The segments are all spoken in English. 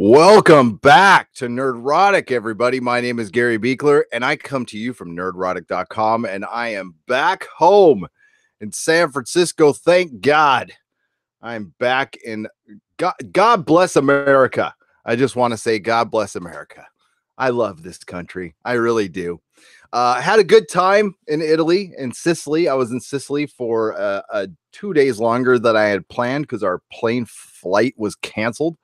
Welcome back to Nerdrotic, everybody. My name is Gary Beekler, and I come to you from nerdrotic.com, and I am back home in San Francisco. Thank God. I'm back in God bless America. I just want to say God bless America. I love this country. I really do. Had a good time in Italy, in Sicily. I was in Sicily for 2 days longer than I had planned because our plane flight was canceled.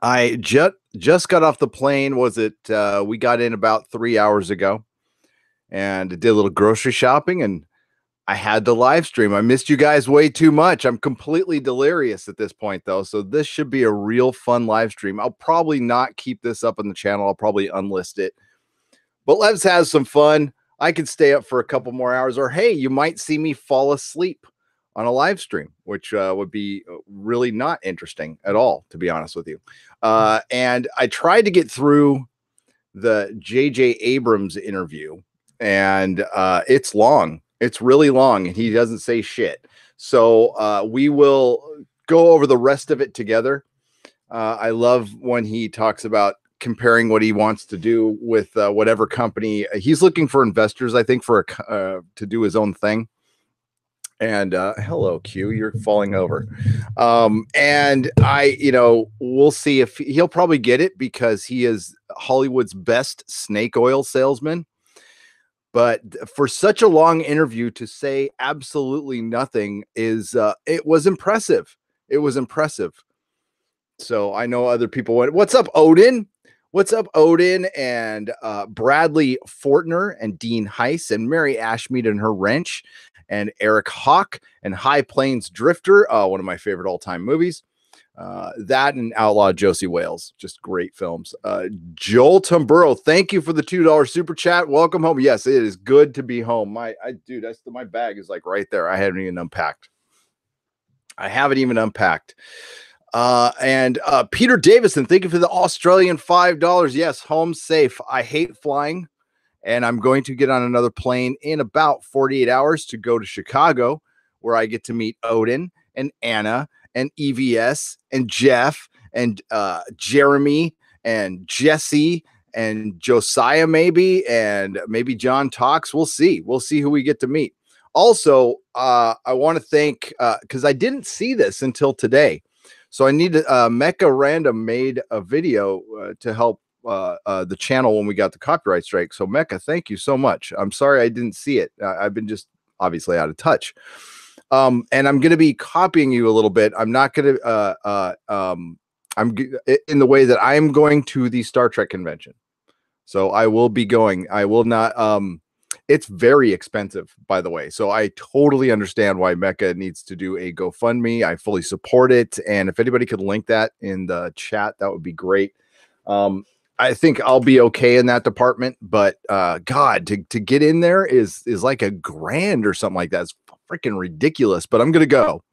I just got off the plane. We got in about 3 hours ago and did a little grocery shopping, and I had the live stream. I missed you guys way too much. I'm completely delirious at this point, though. So this should be a real fun live stream. I'll probably not keep this up on the channel. I'll probably unlist it, but let's have some fun. I could stay up for a couple more hours, or hey, you might see me fall asleep on a live stream, which would be really not interesting at all, to be honest with you. And I tried to get through the J.J. Abrams interview, and it's long. It's really long, and he doesn't say shit. So we will go over the rest of it together. I love when he talks about comparing what he wants to do with whatever company. He's looking for investors, I think, to do his own thing. And hello, Q, you're falling over. And we'll see if he'll probably get it because he is Hollywood's best snake oil salesman. But for such a long interview to say absolutely nothing it was impressive. It was impressive. So I know other people went, "What's up, Odin? What's up, Odin?" And Bradley Fortner and Dean Heiss and Mary Ashmead and her wrench and Eric Hawk and High Plains Drifter, one of my favorite all-time movies. That and Outlaw Josie Wales, just great films. Joel Tumburo, thank you for the $2 super chat. Welcome home. Yes, it is good to be home. My bag is like right there. I haven't even unpacked. And Peter Davison, thank you for the Australian $5. Yes, home safe. I hate flying, and I'm going to get on another plane in about 48 hours to go to Chicago, where I get to meet Odin and Anna and EVS and Jeff and Jeremy and Jesse and Josiah, maybe, and maybe John Talks. We'll see. We'll see who we get to meet. Also, I want to thank, because I didn't see this until today. So I need to, Mecha Random made a video to help the channel when we got the copyright strike. So Mecha, thank you so much. I'm sorry I didn't see it. I've been just obviously out of touch. And I'm going to be copying you a little bit. I'm not going to, I'm in the way that I'm going to the Star Trek convention. So I will be going. I will not, it's very expensive, by the way. So I totally understand why Mecha needs to do a GoFundMe. I fully support it. And if anybody could link that in the chat, that would be great. I think I'll be okay in that department, but God, to get in there is like $1,000 or something like that. It's freaking ridiculous, but I'm gonna go.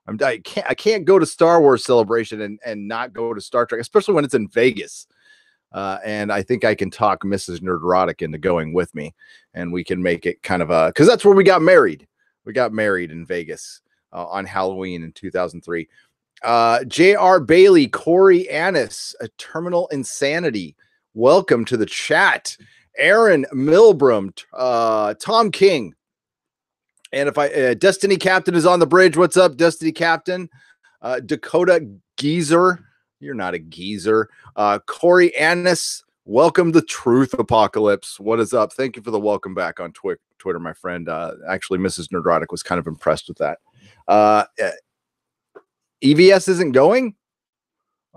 I can't go to Star Wars Celebration and not go to Star Trek, especially when it's in Vegas. And I think I can talk Mrs. Nerdrotic into going with me, and we can make it kind of because that's where we got married. We got married in Vegas on Halloween in 2003. J.R. Bailey, Corey Annis, Terminal Insanity. Welcome to the chat. Aaron Milbrum, Tom King. And if Destiny Captain is on the bridge. What's up, Destiny Captain? Dakota Geezer. You're not a geezer. Corey Annis, welcome to Truth Apocalypse. What is up? Thank you for the welcome back on Twitter, my friend. Actually, Mrs. Nerdrotic was kind of impressed with that. EVS isn't going?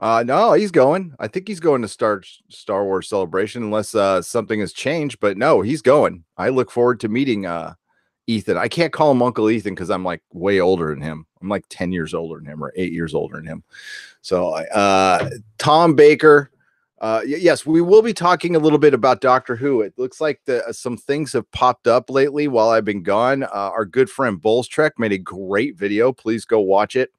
No, he's going. I think he's going to Star Wars Celebration unless something has changed. But no, he's going. I look forward to meeting Ethan. I can't call him Uncle Ethan because I'm like way older than him. I'm like 10 years older than him or 8 years older than him. So Tom Baker. Yes, we will be talking a little bit about Doctor Who. It looks like some things have popped up lately while I've been gone. Our good friend Bulls Trek made a great video. Please go watch it.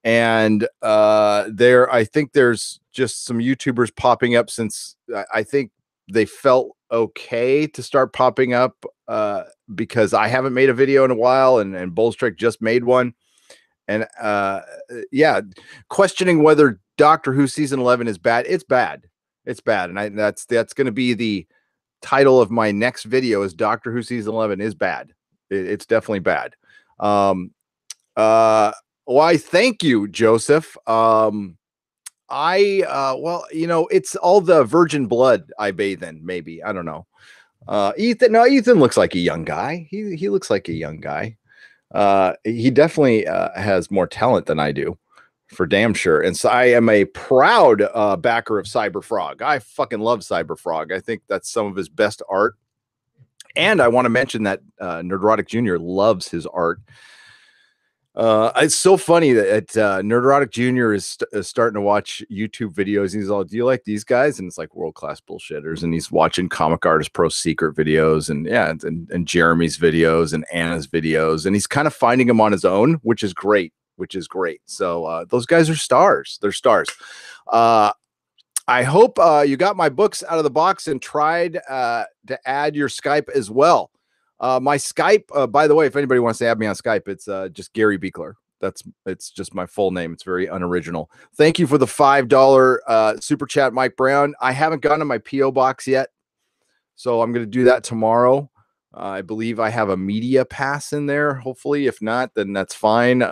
And I think there's just some YouTubers popping up since I think they felt okay to start popping up because I haven't made a video in a while, and Bulls Trek just made one. And yeah, questioning whether Doctor Who season 11 is bad. It's bad. It's bad. And that's going to be the title of my next video is Doctor Who season 11 is bad. It's definitely bad. Why, thank you, Joseph. Well, it's all the virgin blood I bathe in, maybe. I don't know. Ethan looks like a young guy. He looks like a young guy. He definitely has more talent than I do, for damn sure. And so I am a proud backer of Cyberfrog. I fucking love Cyberfrog. I think that's some of his best art. And I want to mention that Nerdrotic Jr. loves his art. It's so funny that Nerdrotic Jr. is starting to watch YouTube videos. He's all, "Do you like these guys?" And it's like world-class bullshitters. And he's watching Comic Artist Pro Secret videos and and Jeremy's videos and Anna's videos. And he's kind of finding them on his own, which is great. So those guys are stars. They're stars. I hope you got my books out of the box and tried to add your Skype as well. My Skype, by the way, if anybody wants to add me on Skype, it's just Gary Beekler. It's just my full name. It's very unoriginal. Thank you for the $5 super chat, Mike Brown. I haven't gotten to my PO box yet, so I'm going to do that tomorrow. I believe I have a media pass in there. Hopefully, if not, then that's fine.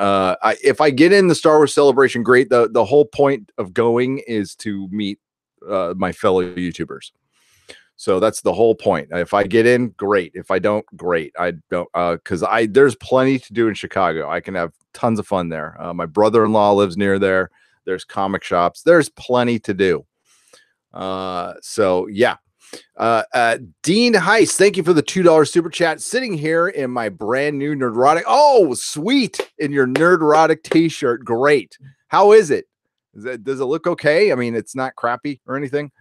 If I get in the Star Wars Celebration, great. The whole point of going is to meet my fellow YouTubers. So that's the whole point. If I get in, great. If I don't, great. I don't, because there's plenty to do in Chicago. I can have tons of fun there. My brother-in-law lives near there. There's comic shops. There's plenty to do. So yeah. Dean Heist, thank you for the $2 super chat. Sitting here in my brand new Nerdrotic. Oh, sweet. In your Nerdrotic t-shirt. Great. How is it? Does it look okay? I mean, it's not crappy or anything.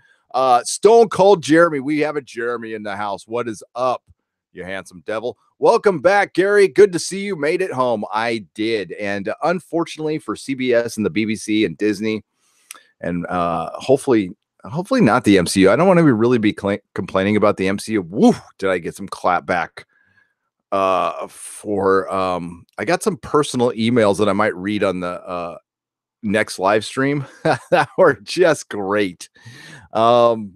Stone Cold Jeremy. We have a Jeremy in the house. What is up, you handsome devil? Welcome back, Gary. Good to see you. Made it home. I did. And unfortunately for CBS and the BBC and Disney, and hopefully not the MCU. I don't want to really be complaining about the MCU. Woo! Did I get some clap back for I got some personal emails that I might read on the next live stream that were just great. The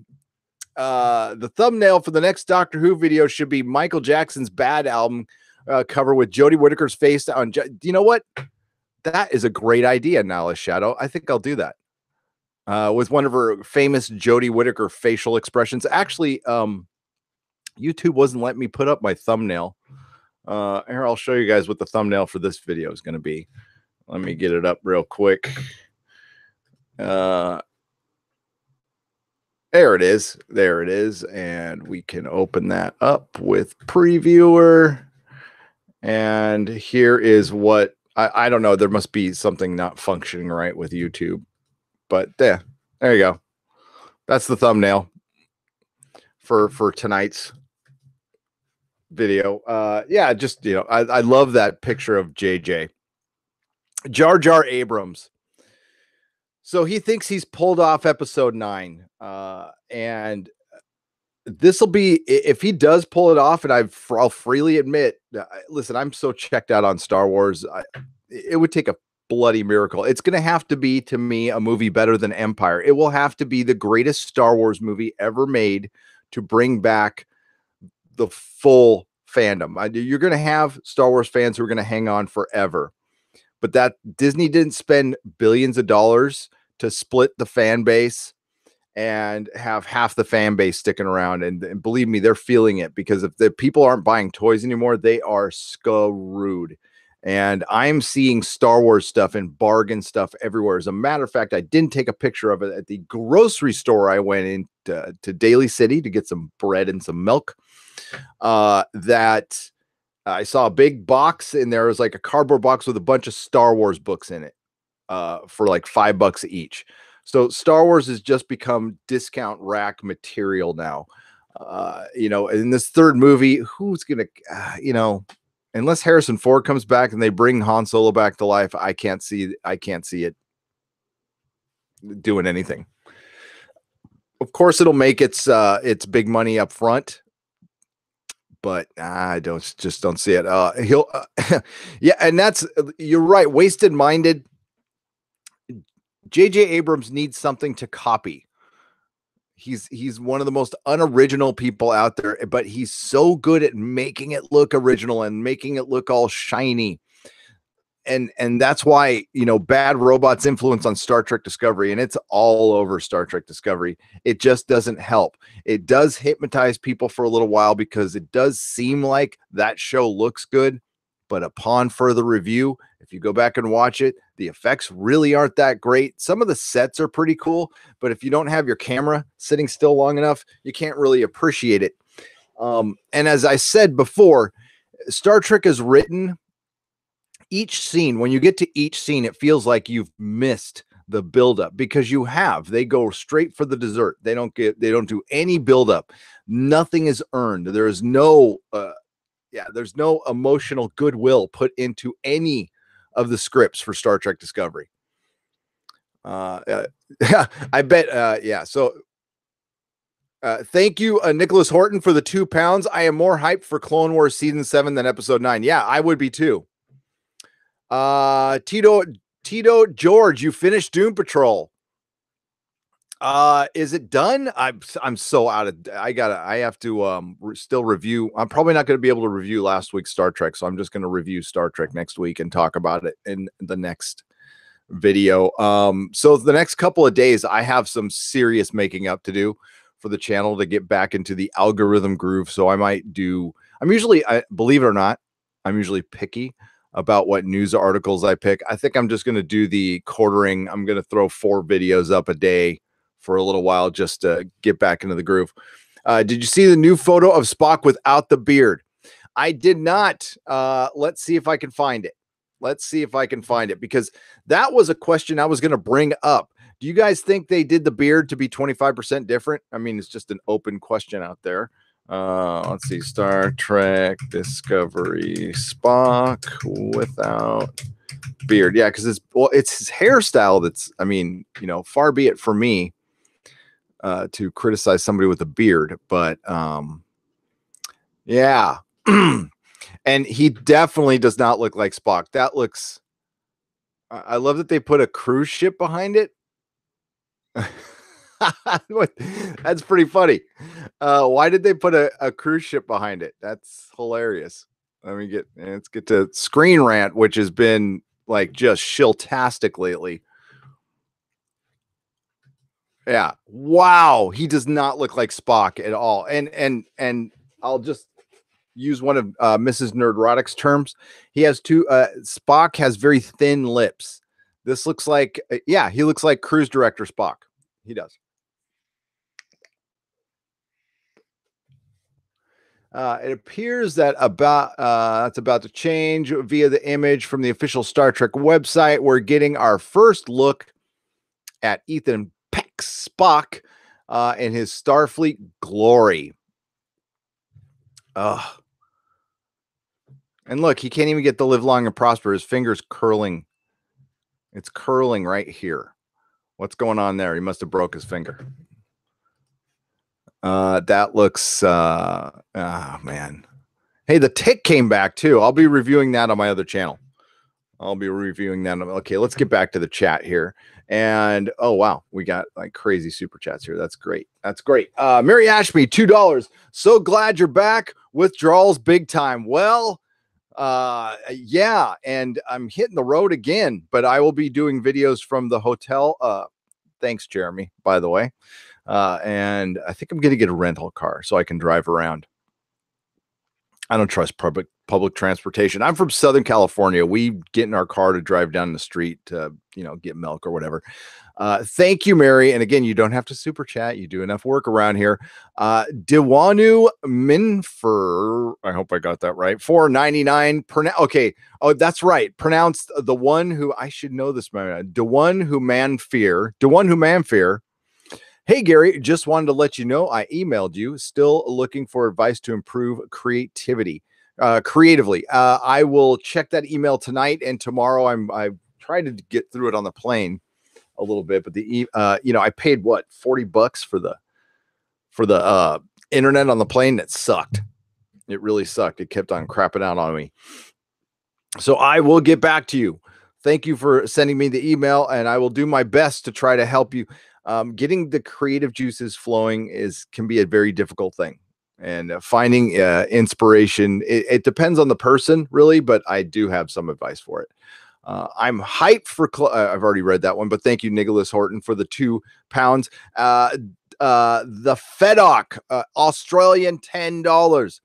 thumbnail for the next Doctor Who video should be Michael Jackson's Bad album cover with Jodie Whittaker's face on. You know what? That is a great idea, Nala Shadow. I think I'll do that. With one of her famous Jodie Whittaker facial expressions. Actually, YouTube wasn't letting me put up my thumbnail. Here, I'll show you guys what the thumbnail for this video is going to be. Let me get it up real quick. There it is. There it is. And we can open that up with Previewer. And here is what I don't know. There must be something not functioning right with YouTube. But there you go. That's the thumbnail for tonight's video. Yeah, just, I love that picture of JJ. Jar Jar Abrams. So he thinks he's pulled off episode 9. And this will be, if he does pull it off, and I'll freely admit, listen, I'm so checked out on Star Wars. It would take a bloody miracle. It's going to have to be, to me, a movie better than Empire. It will have to be the greatest Star Wars movie ever made to bring back the full fandom. You're going to have Star Wars fans who are going to hang on forever. But that Disney didn't spend billions of dollars to split the fan base and have half the fan base sticking around. And believe me, they're feeling it, because if the people aren't buying toys anymore, they are screwed. And I'm seeing Star Wars stuff and bargain stuff everywhere. As a matter of fact, I didn't take a picture of it at the grocery store. I went into to Daly City to get some bread and some milk. That I saw a big box, and there was like a cardboard box with a bunch of Star Wars books in it for like $5 each. So Star Wars has just become discount rack material now. In this third movie, who's going to, unless Harrison Ford comes back and they bring Han Solo back to life, I can't see it doing anything. Of course, it'll make its big money up front, but I don't see it. Yeah, and you're right. Wasted Minded. J.J. Abrams needs something to copy. He's one of the most unoriginal people out there, but he's so good at making it look original and making it look all shiny. And that's why, you know, Bad Robot's influence on Star Trek Discovery, and it's all over Star Trek Discovery, it just doesn't help. It does hypnotize people for a little while because it does seem like that show looks good, but upon further review, if you go back and watch it, the effects really aren't that great. Some of the sets are pretty cool, but if you don't have your camera sitting still long enough, you can't really appreciate it. And as I said before, Star Trek is written, each scene, when you get to each scene, it feels like you've missed the buildup because you have. They go straight for the dessert. They don't do any buildup. Nothing is earned. There is no there's no emotional goodwill put into any of the scripts for Star Trek Discovery. I bet. So thank you, Nicholas Horton, for the £2. I am more hyped for Clone Wars season 7 than episode 9. Yeah, I would be too. Tito George, you finished Doom Patrol. Is it done? I'm so out of, I have to still review. I'm probably not going to be able to review last week's Star Trek, so I'm just going to review Star Trek next week and talk about it in the next video. So the next couple of days I have some serious making up to do for the channel to get back into the algorithm groove. So I might do, believe it or not, I'm usually picky about what news articles I pick. I think I'm just going to do the quartering. I'm going to throw 4 videos up a day for a little while just to get back into the groove. Did you see the new photo of Spock without the beard? I did not. Let's see if I can find it. Let's see if I can find it, because that was a question I was going to bring up. Do you guys think they did the beard to be 25% different? I mean, it's just an open question out there. Let's see. Star Trek Discovery Spock without beard. Yeah, because it's his hairstyle that's, I mean, you know, far be it for me to criticize somebody with a beard, but yeah. And he definitely does not look like Spock. That looks, I love that they put a cruise ship behind it. That's pretty funny. Why did they put a cruise ship behind it? That's hilarious. Let's get to Screen Rant, which has been like just shiltastic lately. Yeah. Wow. He does not look like Spock at all. And I'll just use one of Mrs. Nerdrotic's terms. He has Spock has very thin lips. This looks like, he looks like cruise director Spock. He does. It appears that that's about to change via the image from the official Star Trek website. We're getting our first look at Ethan Peck's Spock in his Starfleet glory. And look, he can't even get to live long and prosper. His finger's curling. It's curling right here. What's going on there? He must have broke his finger. That looks, oh man. Hey, the Tick came back too. I'll be reviewing that on my other channel. Okay, let's get back to the chat here. And oh wow, we got like crazy super chats here. That's great. Mary Ashby, $2. So glad you're back. Withdrawals big time. Well, yeah, and I'm hitting the road again, but I will be doing videos from the hotel. Thanks, Jeremy, by the way. And I think I'm going to get a rental car so I can drive around. I don't trust public transportation. I'm from Southern California. We get in our car to drive down the street to, get milk or whatever. Thank you, Mary. And again, you don't have to super chat. You do enough work around here. Dewanu Minfer, I hope I got that right. $4.99. Okay. Oh, that's right. Pronounced the one who I should know this. The one who man fear. Hey, Gary, just wanted to let you know I emailed you. Still looking for advice to improve creatively. I will check that email tonight and tomorrow. I tried to get through it on the plane a little bit, but I paid what, $40 for the internet on the plane. That sucked. It really sucked. It kept on crapping out on me. So I will get back to you. thank you for sending me the email, and I will do my best to try to help you. Getting the creative juices flowing can be a very difficult thing, and finding inspiration. It depends on the person, really, but I do have some advice for it. I'm hyped for. I've already read that one, but thank you, Nicholas Horton, for the £2. The FedOc, Australian $10.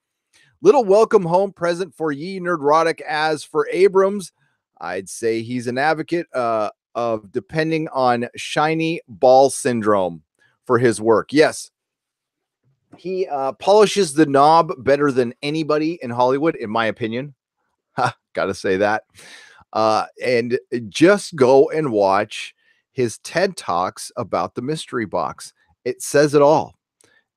Little welcome home present for ye nerdrotic. As for Abrams, I'd say he's an advocate of depending on shiny ball syndrome for his work. Yes, he polishes the knob better than anybody in Hollywood, in my opinion. Gotta say that. And just go and watch his TED Talks about the mystery box. It says it all.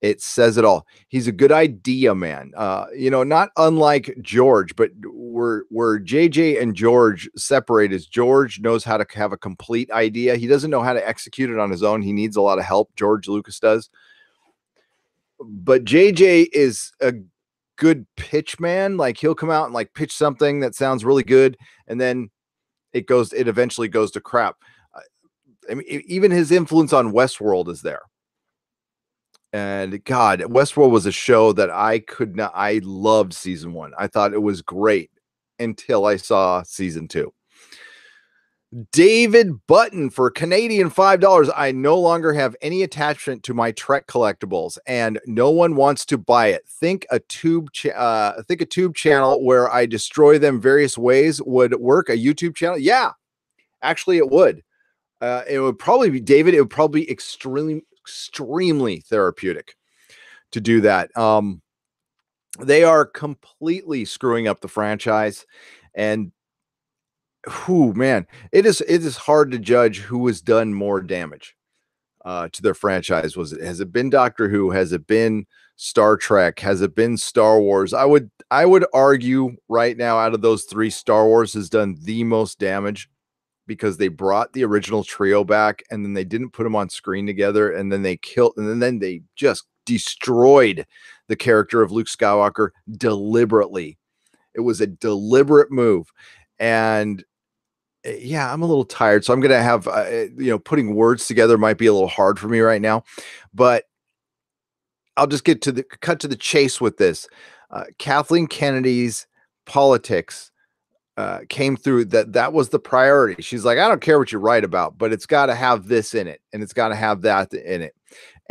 It says it all. He's a good idea man. Not unlike George, but where JJ and George separate is George knows how to have a complete idea. He doesn't know how to execute it on his own. He needs a lot of help. George Lucas does. But JJ is a good pitch man. Like, he'll come out and like pitch something that sounds really good, and then it eventually goes to crap. I mean, even his influence on Westworld is there. And God, Westworld was a show that I loved season 1. I thought it was great until I saw season 2. David Button for Canadian $5. I no longer have any attachment to my Trek collectibles, and no one wants to buy it. Think a tube channel where I destroy them various ways would work. A YouTube channel? Yeah, actually it would. It would probably be, David, it would probably be extremely therapeutic to do that. They are completely screwing up the franchise, and man, it is hard to judge who has done more damage to their franchise. Has it been Doctor Who? Has it been Star Trek? Has it been Star Wars? I would argue right now, out of those 3, Star Wars has done the most damage, because they brought the original trio back, and then they didn't put them on screen together, and then they just destroyed the character of Luke Skywalker deliberately. It was a deliberate move. And yeah, I'm a little tired, so I'm going to have, putting words together might be a little hard for me right now, but I'll just cut to the chase with this. Kathleen Kennedy's politics came through. That was the priority. She's like, I don't care what you write about, but it's got to have this in it, and it's got to have that in it.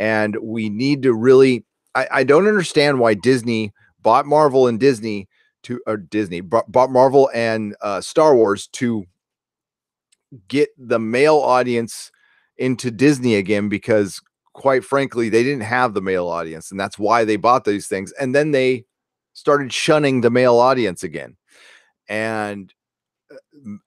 And we need to really, I don't understand why Disney bought Marvel and bought Marvel and Star Wars to get the male audience into Disney again, because quite frankly, they didn't have the male audience, and that's why they bought these things. And then they started shunning the male audience again. And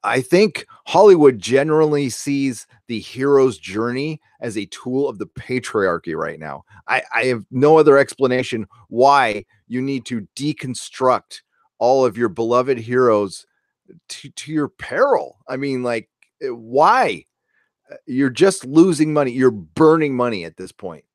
I think Hollywood generally sees the hero's journey as a tool of the patriarchy right now. I have no other explanation why you need to deconstruct all of your beloved heroes to your peril. I mean, like, why? You're just losing money. You're burning money at this point.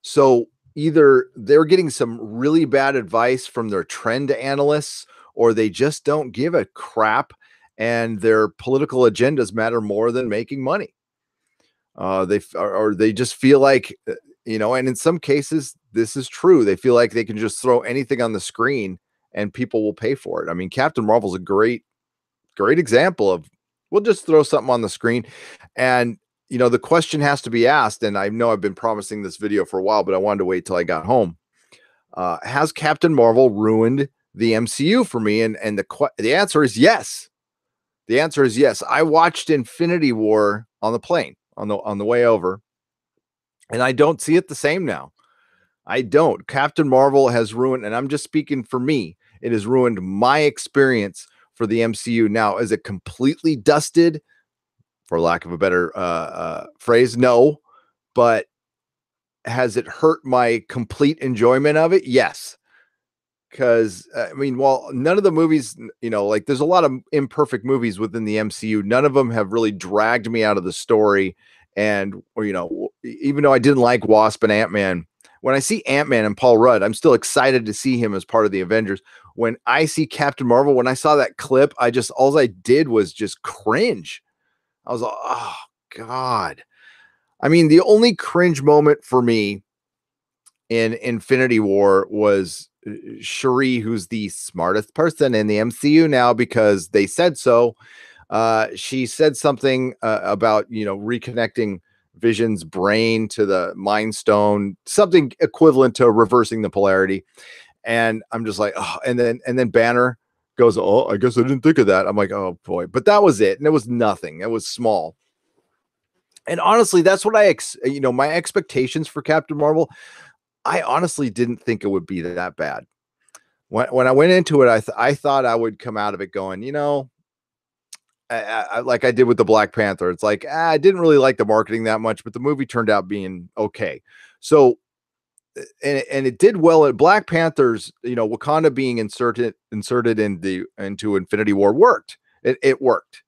So either they're getting some really bad advice from their trend analysts, or they just don't give a crap, and their political agendas matter more than making money. They just feel like, and in some cases, this is true. They feel like they can just throw anything on the screen and people will pay for it. I mean, Captain Marvel's a great example of, we'll just throw something on the screen. And, the question has to be asked, and I know I've been promising this video for a while, but I wanted to wait till I got home. Has Captain Marvel ruined the MCU for me? And the answer is yes. The answer is yes. I watched Infinity War on the plane on the way over, and I don't see it the same now. I don't. Captain Marvel has ruined, and I'm just speaking for me, it has ruined my experience for the MCU. Now, is it completely dusted, for lack of a better phrase? No. But has it hurt my complete enjoyment of it? Yes. Because, I mean, while none of the movies, like, there's a lot of imperfect movies within the MCU, none of them have really dragged me out of the story. And, even though I didn't like Wasp and Ant-Man, when I see Ant-Man and Paul Rudd, I'm still excited to see him as part of the Avengers. when I see Captain Marvel, when I saw that clip, all I did was just cringe. I was like, oh God. I mean, the only cringe moment for me in Infinity War was Shuri, who's the smartest person in the MCU now because they said so. She said something about, reconnecting Vision's brain to the Mind Stone, something equivalent to reversing the polarity. And I'm just like, oh, and then Banner goes, oh, I guess I didn't think of that. I'm like, oh boy, but that was it. And it was nothing. It was small. And honestly, that's what my expectations for Captain Marvel, I honestly didn't think it would be that bad. When I went into it, I thought I would come out of it going, like I did with the Black Panther. It's like, I didn't really like the marketing that much, but the movie turned out being okay. So, and it did well at Black Panthers, Wakanda being inserted into Infinity War worked. It worked.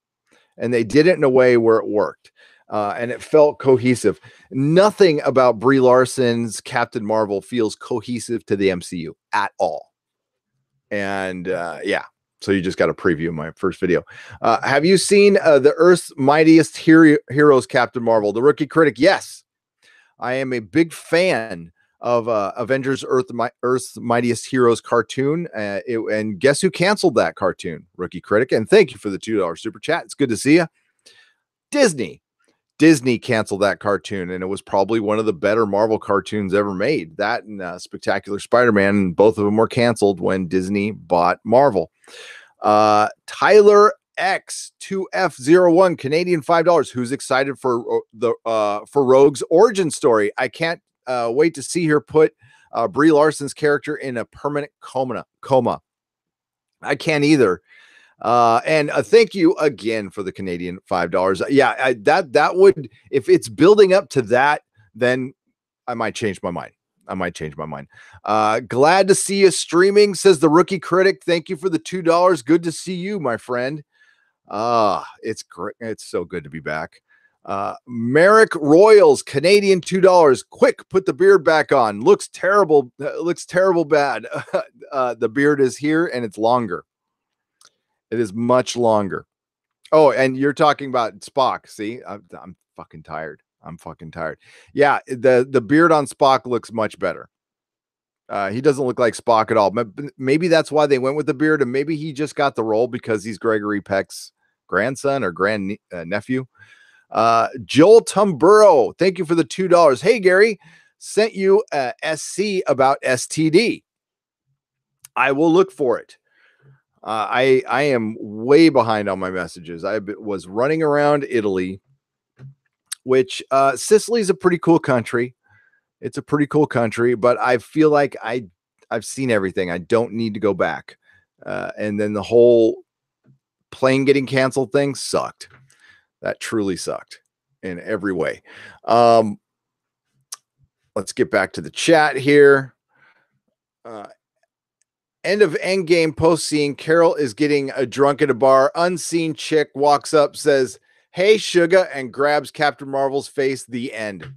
And they did it in a way where it worked. And it felt cohesive. Nothing about Brie Larson's Captain Marvel feels cohesive to the MCU at all. And yeah, so you just got a preview of my first video. Have you seen the Earth's Mightiest Heroes Captain Marvel, the Rookie Critic? Yes, I am a big fan of Avengers Earth's Mightiest Heroes cartoon. And guess who canceled that cartoon? Rookie Critic. And thank you for the $2 super chat. It's good to see you. Disney canceled that cartoon, and it was probably one of the better Marvel cartoons ever made. That and Spectacular Spider-Man, both of them were canceled when Disney bought Marvel. Tyler X2F01, Canadian $5. Who's excited for Rogue's origin story? I can't wait to see her put Brie Larson's character in a permanent coma. I can't either. And thank you again for the Canadian $5. Yeah, that would, if it's building up to that, then I might change my mind. Glad to see you streaming, says the Rookie Critic. Thank you for the $2. Good to see you, my friend. It's great. It's so good to be back. Merrick Royals, Canadian $2. Quick, put the beard back on. Looks terrible. Looks terrible bad. The beard is here and it's longer. It is much longer. Oh, and you're talking about Spock. See, I'm fucking tired. Yeah, the beard on Spock looks much better. He doesn't look like Spock at all. Maybe that's why they went with the beard, and maybe he just got the role because he's Gregory Peck's grandson or grand nephew. Joel Tumburo, thank you for the $2. Hey, Gary, sent you a SC about STD. I will look for it. I am way behind on my messages. I was running around Italy, which Sicily's a pretty cool country. It's a pretty cool country, but I feel like I've seen everything. I don't need to go back. And then the whole plane getting canceled thing sucked. That truly sucked in every way. Let's get back to the chat here. End of Endgame post scene. Carol is getting a drunk at a bar. Unseen chick walks up, says, "Hey, sugar," and grabs Captain Marvel's face. The end.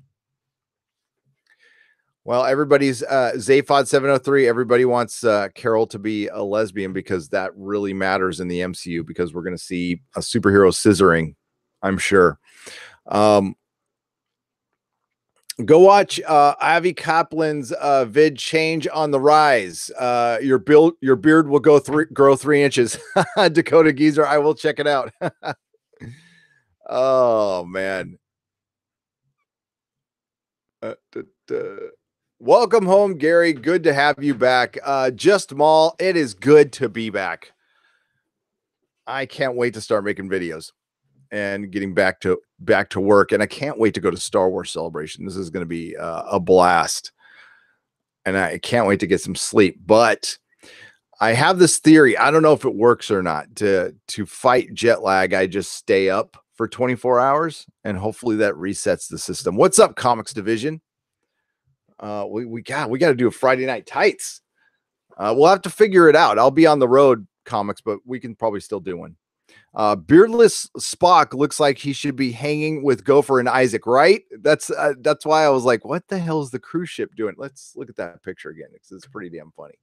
Well, everybody's Zaphod 703. Everybody wants Carol to be a lesbian because that really matters in the MCU because we're going to see a superhero scissoring, I'm sure. Go watch Avi Kaplan's vid Change on the Rise. Your beard will grow 3 inches. Dakota Geezer, I will check it out. Oh man. Welcome home, Gary. Good to have you back. Just Mall, it is good to be back. I can't wait to start making videos and getting back to work. And I can't wait to go to Star Wars Celebration. This is going to be a blast. And I can't wait to get some sleep. But I have this theory. I don't know if it works or not. To fight jet lag, I just stay up for 24 hours and hopefully that resets the system. What's up, Comics Division? We got to do a Friday Night Tights. We'll have to figure it out. I'll be on the road, Comics, but we can probably still do one. Beardless Spock looks like he should be hanging with Gopher and Isaac, right? That's why I was like, what the hell is the cruise ship doing? Let's look at that picture again because it's pretty damn funny.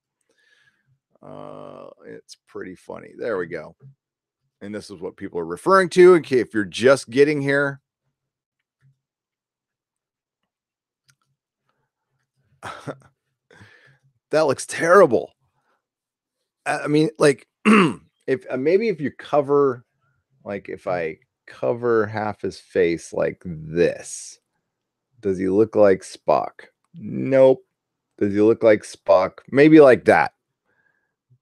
It's pretty funny. There we go. And this is what people are referring to. Okay, if you're just getting here. That looks terrible. I mean, like, if maybe if you cover, like, if I cover half his face like this, does he look like Spock? Nope. Does he look like Spock? Maybe like that.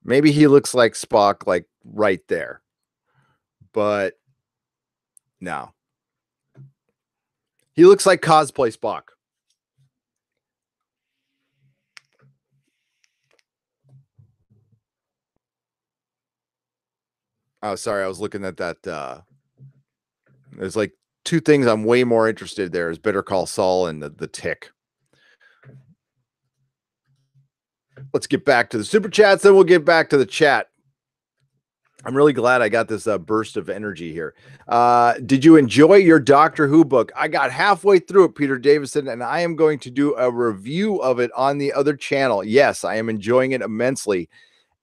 Maybe he looks like Spock, like right there. But no. He looks like cosplay Spock. Oh, sorry. I was looking at that. There's like two things I'm way more interested there is Better Call Saul and the Tick. Let's get back to the super chats, then we'll get back to the chat. I'm really glad I got this burst of energy here. Did you enjoy your Doctor Who book? I got halfway through it, Peter Davison, and I am going to do a review of it on the other channel. Yes, I am enjoying it immensely,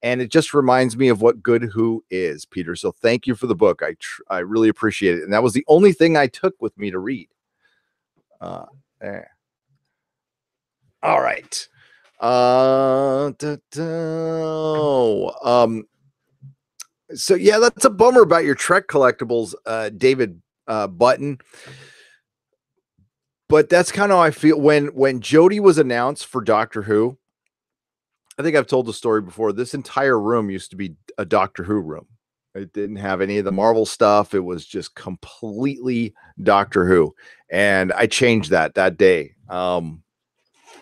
and it just reminds me of what good Who is, Peter. So thank you for the book. I really appreciate it, and that was the only thing I took with me to read. There. All right. So yeah, that's a bummer about your Trek collectibles, David Button. But that's kind of how I feel when Jodie was announced for Doctor Who. I think I've told the story before. This entire room used to be a Doctor Who room. It didn't have any of the Marvel stuff. It was just completely Doctor Who. And I changed that day.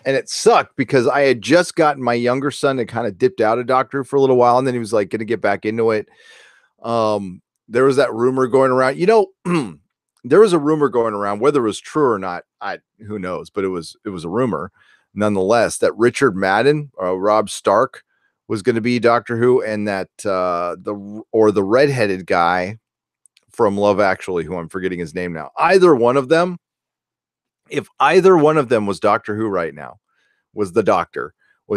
And it sucked because I had just gotten my younger son that kind of dipped out of Doctor Who for a little while, and then he was like going to get back into it. There was that rumor going around, there was a rumor going around, whether it was true or not, who knows, but it was a rumor nonetheless that Richard Madden, Rob Stark, was going to be Doctor Who, and that the redheaded guy from Love Actually, who I'm forgetting his name now, either one of them. If either one of them was Doctor Who right now, was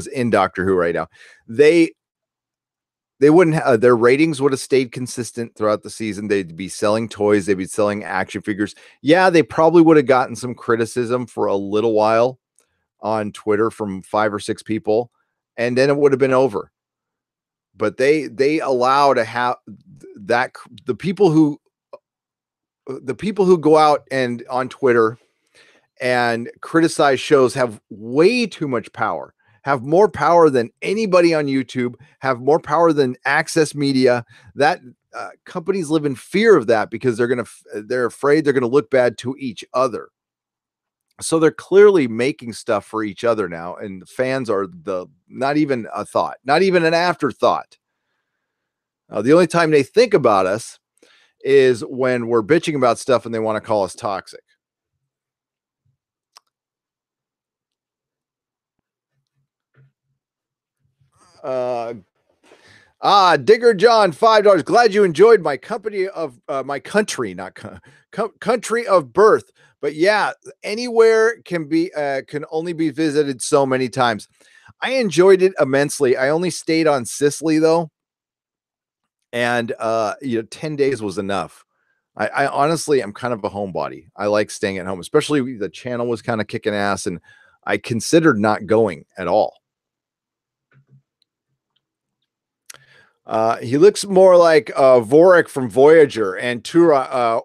in Doctor Who right now, they wouldn't their ratings would have stayed consistent throughout the season. They'd be selling toys, they'd be selling action figures. Yeah, they probably would have gotten some criticism for a little while on Twitter from 5 or 6 people, and then it would have been over. But they allow to have that the people who go out and on Twitter and criticize shows have way too much power, have more power than anybody on YouTube, have more power than Access Media. That companies live in fear of that because they're afraid they're going to look bad to each other. So they're clearly making stuff for each other now, and the fans are not even a thought, not even an afterthought. The only time they think about us is when we're bitching about stuff and they want to call us toxic. Digger John, $5. Glad you enjoyed my company of my country, not country of birth. But yeah, anywhere can only be visited so many times. I enjoyed it immensely. I only stayed on Sicily though, and 10 days was enough. I honestly, I'm kind of a homebody. I like staying at home, especially the channel was kind of kicking ass, and I considered not going at all. He looks more like Vorik from Voyager and Turok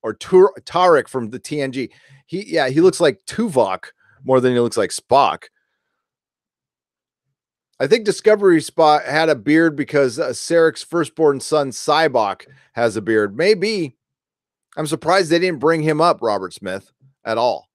Tarek from the TNG. He looks like Tuvok more than he looks like Spock. I think Discovery Spot had a beard because Sarek's firstborn son Cybok has a beard. Maybe. I'm surprised they didn't bring him up, Robert Smith, at all.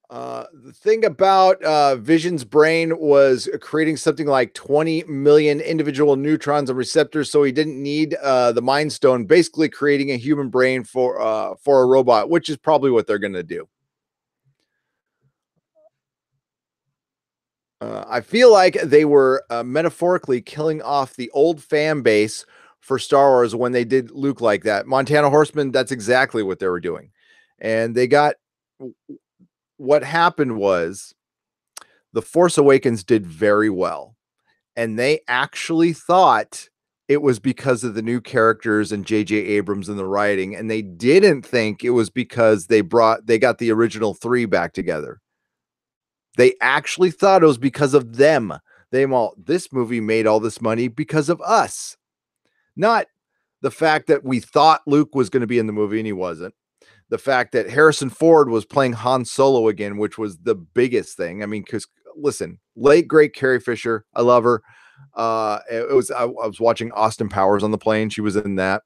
The thing about Vision's brain was creating something like 20 million individual neutrons and receptors, so he didn't need the Mind Stone, basically creating a human brain for a robot, which is probably what they're going to do. I feel like they were metaphorically killing off the old fan base for Star Wars when they did Luke like that. Montana Horseman, that's exactly what they were doing. And they got what happened was The Force Awakens did very well, and they actually thought it was because of the new characters and J.J. Abrams and the writing, and they didn't think it was because they got the original 3 back together. They actually thought it was because of them. This movie made all this money because of us, not the fact that we thought Luke was going to be in the movie and he wasn't. The fact that Harrison Ford was playing Han Solo again, which was the biggest thing. I mean, because listen, late great Carrie Fisher, I love her. I was watching Austin Powers on the plane. She was in that.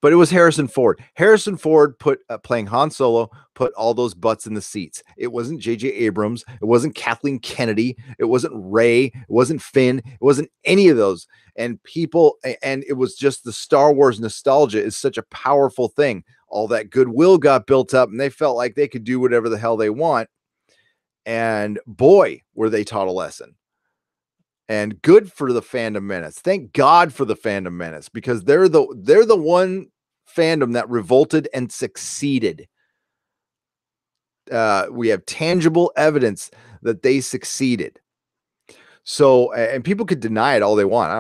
But it was Harrison Ford. Harrison Ford put playing Han Solo, put all those butts in the seats. It wasn't J.J. Abrams. It wasn't Kathleen Kennedy. It wasn't Rey. It wasn't Finn. It wasn't any of those. And it was just the Star Wars nostalgia is such a powerful thing. All that goodwill got built up and they felt like they could do whatever the hell they want. And boy, were they taught a lesson. And good for the fandom menace. Thank God for the fandom menace, because they're the one fandom that revolted and succeeded. We have tangible evidence that they succeeded. So, and people could deny it all they want. I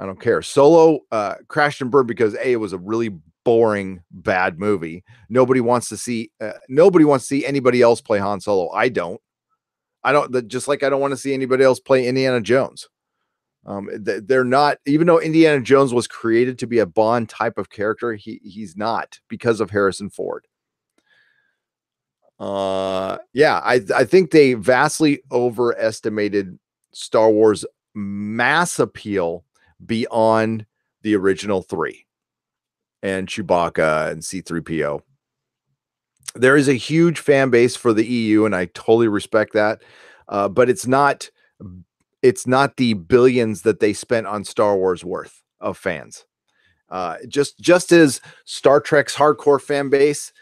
don't care. Solo crashed and burned because it was a really boring, bad movie. Nobody wants to see anybody else play Han Solo. I don't, just like I don't want to see anybody else play Indiana Jones. They're not, even though Indiana Jones was created to be a Bond type of character, he's not, because of Harrison Ford. I think they vastly overestimated Star Wars mass appeal beyond the original 3 and Chewbacca and C-3PO. There is a huge fan base for the EU, and I totally respect that. But it's not the billions that they spent on Star Wars worth of fans. Just as Star Trek's hardcore fan base,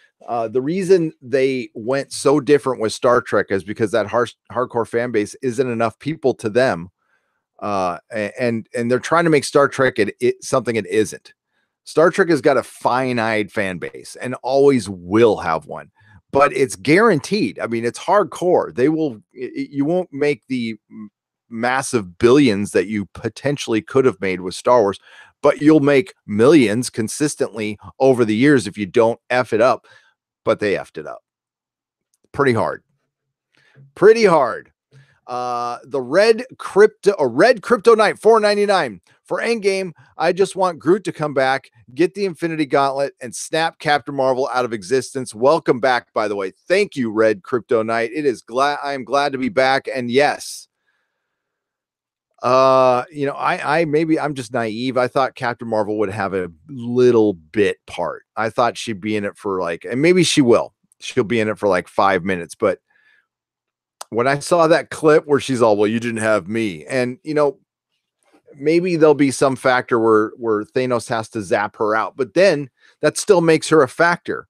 the reason they went so different with Star Trek is because that hardcore fan base isn't enough people to them. And they're trying to make Star Trek something it isn't. Star Trek has got a finite fan base and always will have one, but it's guaranteed. I mean, it's hardcore. You won't make the massive billions that you potentially could have made with Star Wars, but you'll make millions consistently over the years if you don't F it up. But they effed it up pretty hard. The red crypto knight, $4.99 for Endgame. I just want Groot to come back, get the Infinity Gauntlet, and snap Captain Marvel out of existence. Welcome back, by the way. Thank you, Red Crypto Knight. I am glad to be back. And yes, I'm just naive. I thought Captain Marvel would have a little bit part. I thought she'd be in it for and maybe she will. She'll be in it for 5 minutes, but when I saw that clip where she's all, well, you didn't have me. And, maybe there'll be some factor where Thanos has to zap her out, but then that still makes her a factor.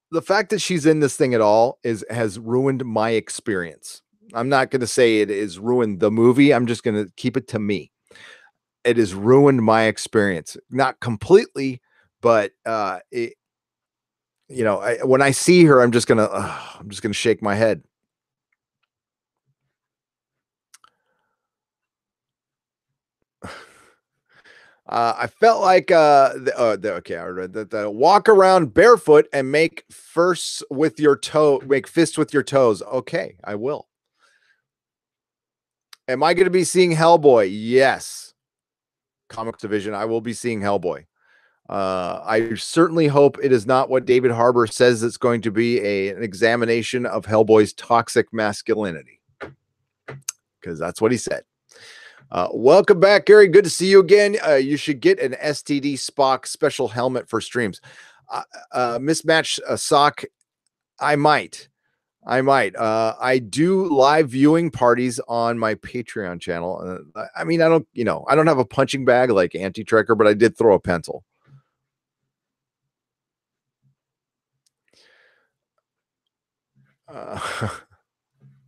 The fact that she's in this thing at all has ruined my experience. I'm not going to say it has ruined the movie. I'm just going to keep it to me. It has ruined my experience. Not completely, but, when I see her, I'm just gonna shake my head. I felt like okay, I read that. Walk around barefoot and make fists with your toes. Okay, I will. Am I going to be seeing Hellboy? Yes. Comics Division. I will be seeing Hellboy. I certainly hope it is not what David Harbour says it's going to be, an examination of Hellboy's toxic masculinity, because that's what he said. Welcome back, Gary. Good to see you again. You should get an STD Spock special helmet for streams. Mismatched sock. I might. I do live viewing parties on my Patreon channel. I mean, I don't have a punching bag like Anti-Trekker, but I did throw a pencil.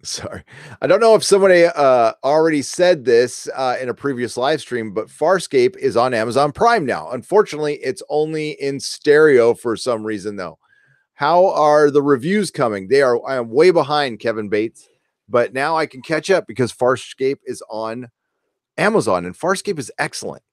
Sorry. I don't know if somebody already said this in a previous live stream, but Farscape is on Amazon Prime now. Unfortunately, it's only in stereo for some reason, though. How are the reviews coming? I am way behind, Kevin Bates, but now I can catch up because Farscape is on Amazon, and Farscape is excellent.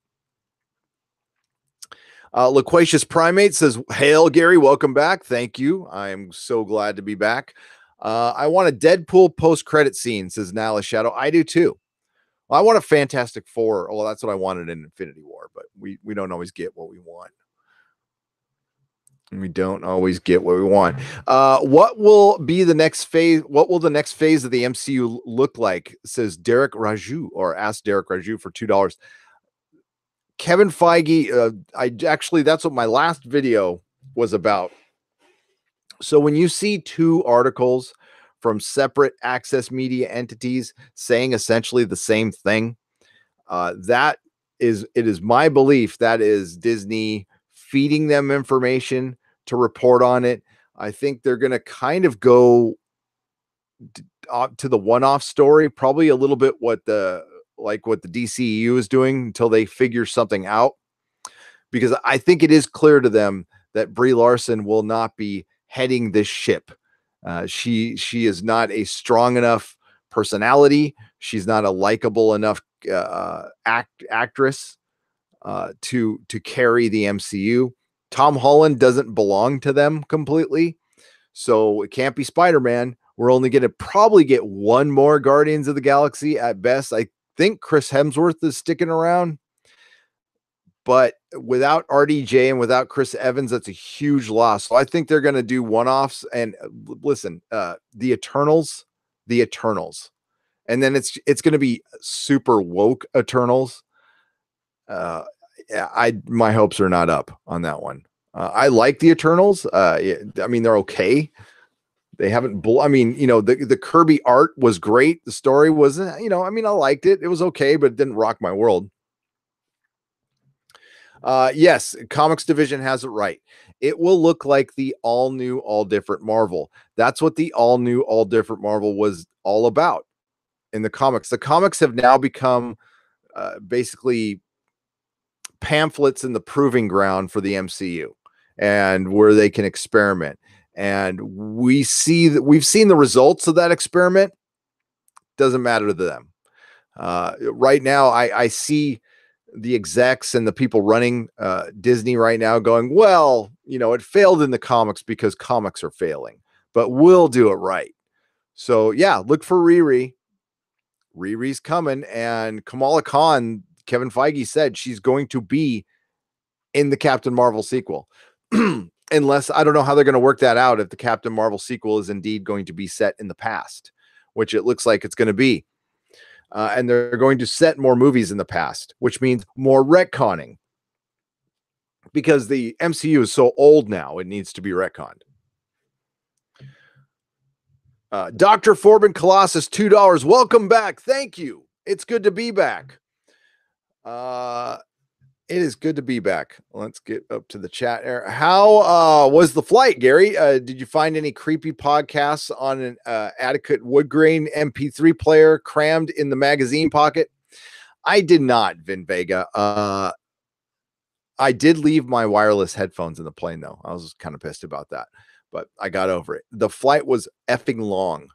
Loquacious Primate says, "Hail, Gary, welcome back. Thank you. I am so glad to be back. I want a Deadpool post-credit scene," says Nala Shadow. I do too. Well, I want a Fantastic Four. Well, that's what I wanted in Infinity War, but we don't always get what we want. We don't always get what we want. What will be the next phase? What will the next phase of the MCU look like? Says Derek Raju, or ask Derek Raju for $2. Kevin Feige. That's what my last video was about. So when you see two articles from separate access media entities saying essentially the same thing, it is my belief that is Disney feeding them information to report on it. I think they're going to kind of go to the one-off story, probably a little bit what the DCEU is doing until they figure something out, because I think it is clear to them that Brie Larson will not be heading this ship. She is not a strong enough personality. She's not a likable enough actress to carry the MCU. Tom Holland doesn't belong to them completely, so it can't be Spider-Man. We're only going to probably get one more Guardians of the Galaxy at best. I think Chris Hemsworth is sticking around, but without RDJ and without Chris Evans, that's a huge loss. So I think they're going to do one-offs. And listen, the Eternals, and then it's going to be super woke Eternals. My hopes are not up on that one. I like the Eternals. I mean, they're okay. They haven't. The Kirby art was great. The story was, I liked it. It was okay, but it didn't rock my world. Yes, Comics Division has it right. It will look like the all new, all different Marvel. That's what the all new, all different Marvel was all about in the comics. The comics have now become basically pamphlets in the proving ground for the MCU, and where they can experiment. And we've seen the results of that experiment. Doesn't matter to them. Right now, I see the execs and the people running Disney right now going, well, it failed in the comics because comics are failing, but we'll do it right. So yeah, look for Riri. Riri's coming, and Kamala Khan, Kevin Feige said she's going to be in the Captain Marvel sequel. Unless, I don't know how they're going to work that out if the Captain Marvel sequel is indeed going to be set in the past, which it looks like it's going to be. And they're going to set more movies in the past, which means more retconning, because the MCU is so old now, it needs to be retconned. Dr. Forbin Colossus, $2. Welcome back. Thank you. It's good to be back. It is good to be back. Let's get up to the chat here. How was the flight, Gary? Did you find any creepy podcasts on an adequate wood grain MP3 player crammed in the magazine pocket? I did not, Vin Vega. I did leave my wireless headphones in the plane, though. I was kind of pissed about that, but I got over it. The flight was effing long.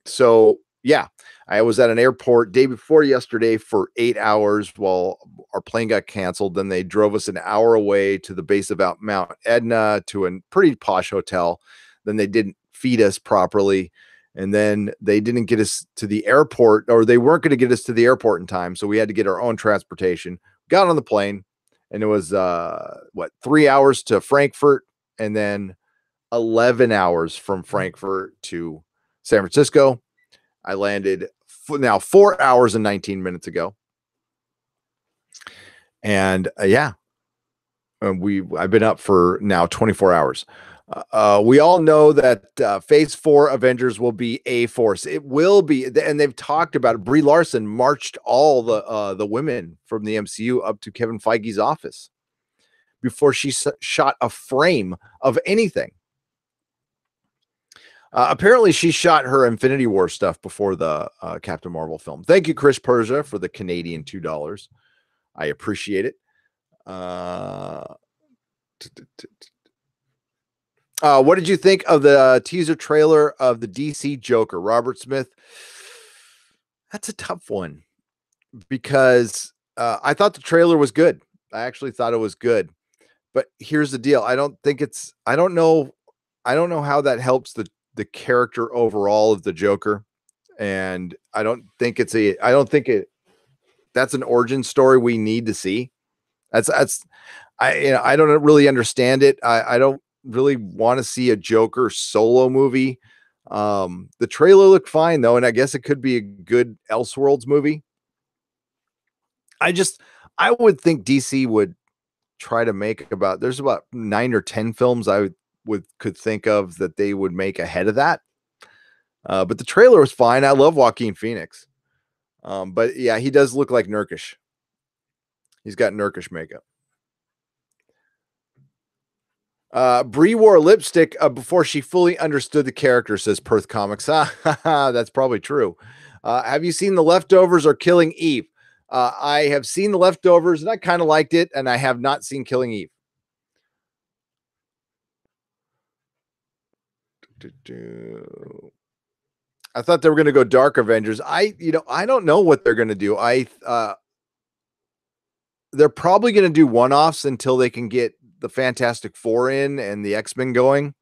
So yeah, I was at an airport day before yesterday for 8 hours while our plane got canceled. Then they drove us an hour away to the base of Mount Etna to a pretty posh hotel. Then they didn't feed us properly. And then they didn't get us to the airport, or they weren't going to get us to the airport in time. So we had to get our own transportation. Got on the plane, and it was 3 hours to Frankfurt, and then 11 hours from Frankfurt to San Francisco. I landed now 4 hours and 19 minutes ago. And I've been up for now 24 hours. We all know that Phase 4 Avengers will be a force. It will be, and they've talked about it. Brie Larson marched all the women from the MCU up to Kevin Feige's office before she shot a frame of anything. Apparently, she shot her Infinity War stuff before the Captain Marvel film. Thank you, Chris Persia, for the Canadian $2. I appreciate it. What did you think of the teaser trailer of the DC Joker, Robert Smith? That's a tough one because I thought the trailer was good. I actually thought it was good. But here's the deal. I don't know how that helps the character overall of the Joker. And I don't think that's an origin story we need to see. I don't really understand it. I don't really want to see a Joker solo movie. The trailer looked fine though, and I guess it could be a good Elseworlds movie. I would think DC would try to make there's about 9 or 10 films I could think of that they would make ahead of that. But the trailer was fine. I love Joaquin Phoenix. But yeah, he does look like Nurkish. He's got Nurkish makeup. Brie wore lipstick before she fully understood the character, says Perth Comics. That's probably true. Have you seen The Leftovers or Killing Eve? I have seen The Leftovers and I kind of liked it, and I have not seen Killing Eve. I thought they were going to go Dark Avengers. I don't know what they're going to do. They're probably going to do one-offs until they can get the Fantastic Four in and the X-Men going.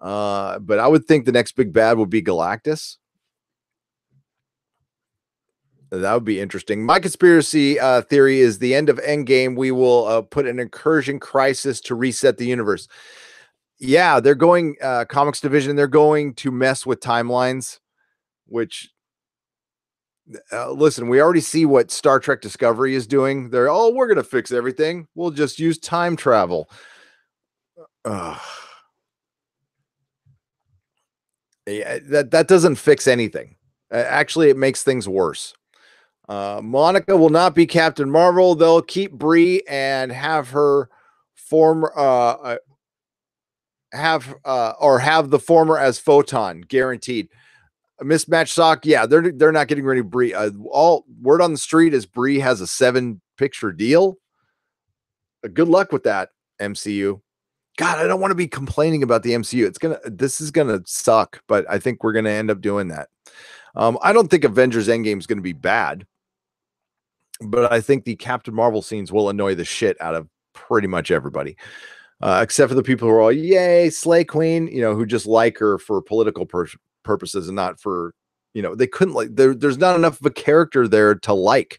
But I would think the next big bad would be Galactus. That would be interesting. My conspiracy theory is the end of Endgame. We will put an incursion crisis to reset the universe. Yeah, they're going comics division. They're going to mess with timelines, which listen, we already see what Star Trek Discovery is doing. We're going to fix everything. We'll just use time travel. Yeah, that doesn't fix anything. Actually, it makes things worse. Monica will not be Captain Marvel. They'll keep Brie and have her have the former as Photon, guaranteed. A mismatched sock, yeah, they're not getting rid of Brie. All word on the street is Brie has a 7-picture deal. Good luck with that, MCU. God, I don't want to be complaining about the MCU. This is gonna suck, but I think we're gonna end up doing that. I don't think Avengers Endgame is gonna be bad, but I think the Captain Marvel scenes will annoy the shit out of pretty much everybody. Except for the people who are all, yay, Slay Queen, who just like her for political purposes and not for, they couldn't there's not enough of a character there to like.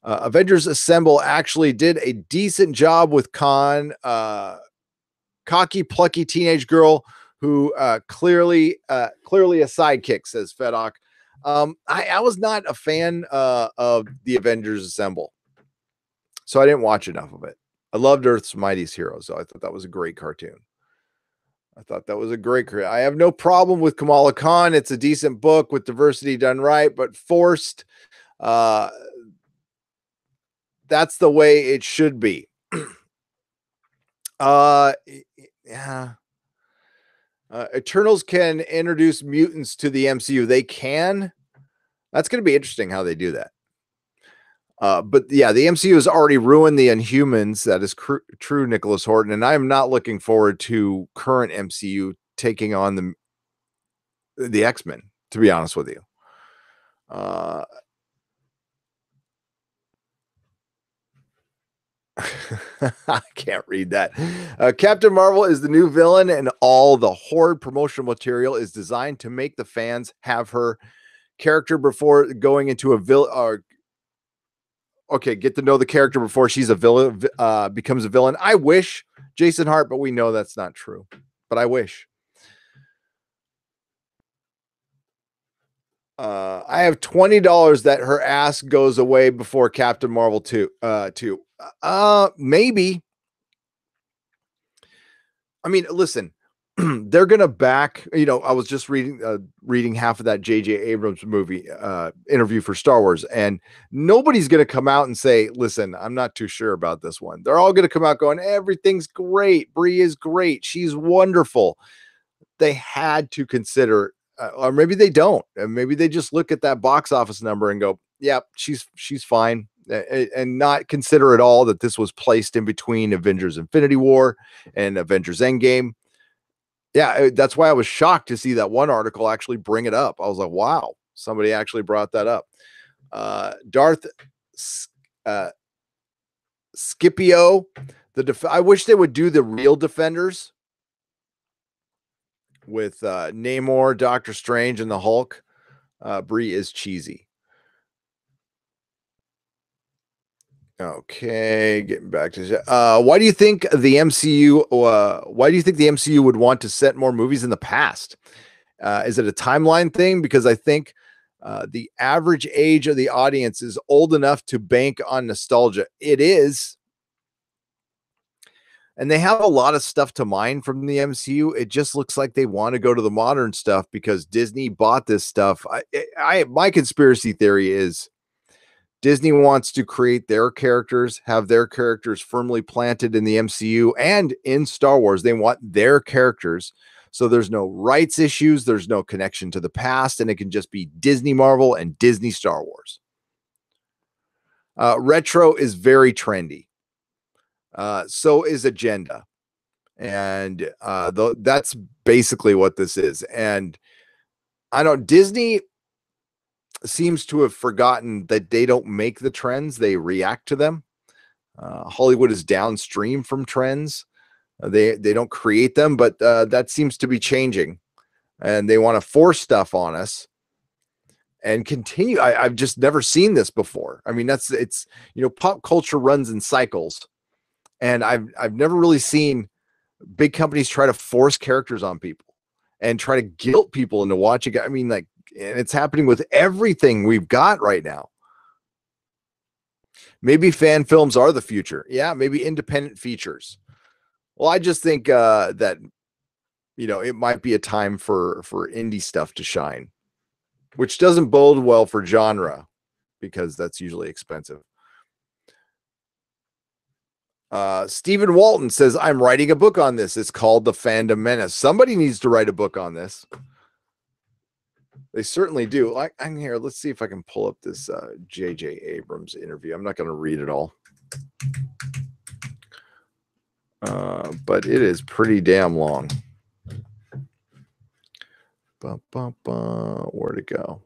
Avengers Assemble actually did a decent job with Khan, cocky, plucky teenage girl who clearly a sidekick, says Fedok. I was not a fan of the Avengers Assemble, so I didn't watch enough of it. I loved Earth's Mightiest Heroes, so I thought that was a great cartoon. I have no problem with Kamala Khan. It's a decent book with diversity done right, but forced. That's the way it should be. Yeah. Eternals can introduce mutants to the MCU. They can. That's going to be interesting how they do that. But yeah, the MCU has already ruined the Inhumans. That is true, Nicholas Horton. And I'm not looking forward to current MCU taking on the X-Men, to be honest with you. I can't read that. Captain Marvel is the new villain, and all the Horde promotional material is designed to make the fans have her character before going into a villain. Okay, get to know the character before she's a villain, becomes a villain. I wish, Jason Hart, but we know that's not true. But I wish. I have $20 that her ass goes away before Captain Marvel 2. Maybe. I mean, listen, they're gonna back. I was just reading half of that J.J. Abrams movie interview for Star Wars, and nobody's gonna come out and say, "Listen, I'm not too sure about this one." They're all gonna come out going, "Everything's great. Brie is great. She's wonderful." They had to consider, or maybe they don't, and maybe they just look at that box office number and go, "Yeah, she's fine," and not consider at all that this was placed in between Avengers Infinity War and Avengers Endgame. Yeah, that's why I was shocked to see that one article actually bring it up. I was like, wow, somebody actually brought that up. Darth uh, Scipio, I wish they would do the real Defenders with Namor, Doctor Strange, and the Hulk. Brie is cheesy. Okay, getting back to why do you think the MCU? Why do you think the MCU would want to set more movies in the past? Is it a timeline thing? Because I think the average age of the audience is old enough to bank on nostalgia. It is, and they have a lot of stuff to mine from the MCU. It just looks like they want to go to the modern stuff because Disney bought this stuff. My conspiracy theory is Disney wants to create their characters, have their characters firmly planted in the MCU and in Star Wars. They want their characters. So there's no rights issues, there's no connection to the past, and it can just be Disney Marvel and Disney Star Wars. Retro is very trendy. So is Agenda. And that's basically what this is. And I don't, Disney seems to have forgotten that they don't make the trends, they react to them. Hollywood is downstream from trends. They don't create them, but that seems to be changing. And they want to force stuff on us and continue. I've just never seen this before. I mean, it's pop culture runs in cycles. And I've never really seen big companies try to force characters on people and try to guilt people into watching. I mean, like, and it's happening with everything we've got right now. Maybe fan films are the future. Yeah, maybe independent features. Well, I just think that it might be a time for indie stuff to shine, which doesn't bode well for genre because that's usually expensive. Stephen Walton says, I'm writing a book on this. It's called The Fandom Menace. Somebody needs to write a book on this. They certainly do. I'm here. Let's see if I can pull up this J.J. Abrams interview. I'm not going to read it all. But it is pretty damn long. Where'd it go?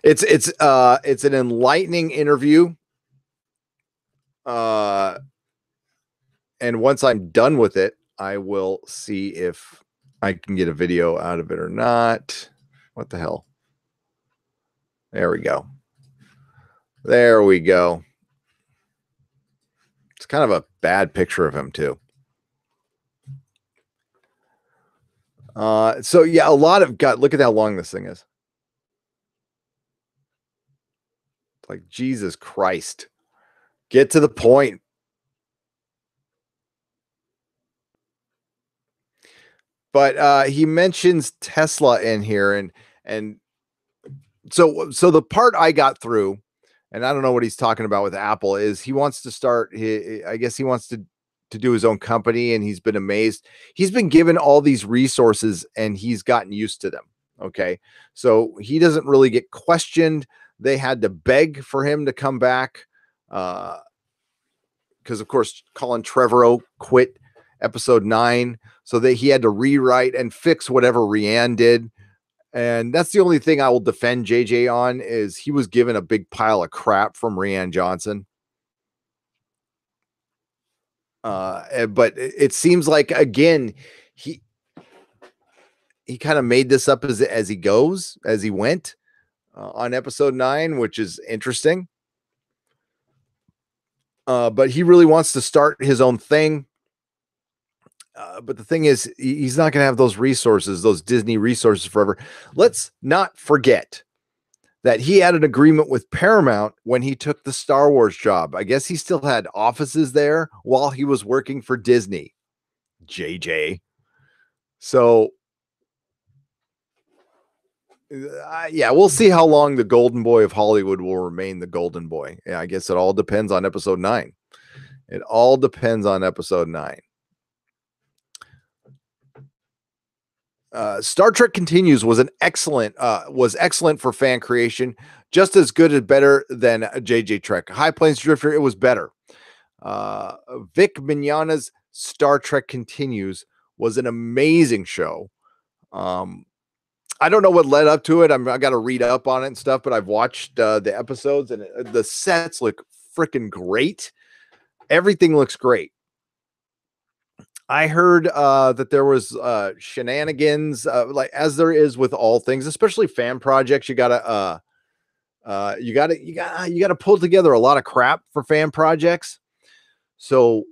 It's an enlightening interview. And once I'm done with it, I will see if I can get a video out of it or not. What the hell? There we go. There we go. It's kind of a bad picture of him too. So yeah, a lot of God, look at how long this thing is. Like, Jesus Christ. Get to the point. But he mentions Tesla in here, and so the part I got through, and I don't know what he's talking about with Apple, is he wants to start. I guess he wants to do his own company, and he's been amazed. He's been given all these resources, and he's gotten used to them. Okay, so he doesn't really get questioned. They had to beg for him to come back, because of course Colin Trevorrow quit episode 9. So he had to rewrite and fix whatever Rianne did. And that's the only thing I will defend JJ on, is he was given a big pile of crap from Rianne Johnson. But it seems like, again, he kind of made this up as he goes, as he went on episode 9, which is interesting. But he really wants to start his own thing. But the thing is, he's not going to have those resources, those Disney resources forever. Let's not forget that he had an agreement with Paramount when he took the Star Wars job. I guess he still had offices there while he was working for Disney. JJ. So, yeah, we'll see how long the golden boy of Hollywood will remain the golden boy. Yeah, I guess it all depends on episode 9. It all depends on episode 9. Star Trek Continues was excellent for fan creation, just as good and better than JJ Trek. High Plains Drifter, it was better. Uh, Vic Mignogna's Star Trek Continues was an amazing show. I don't know what led up to it. I got to read up on it and stuff, but I've watched the episodes, and the sets look freaking great. Everything looks great. I heard that there was shenanigans, like as there is with all things, especially fan projects. You gotta pull together a lot of crap for fan projects. So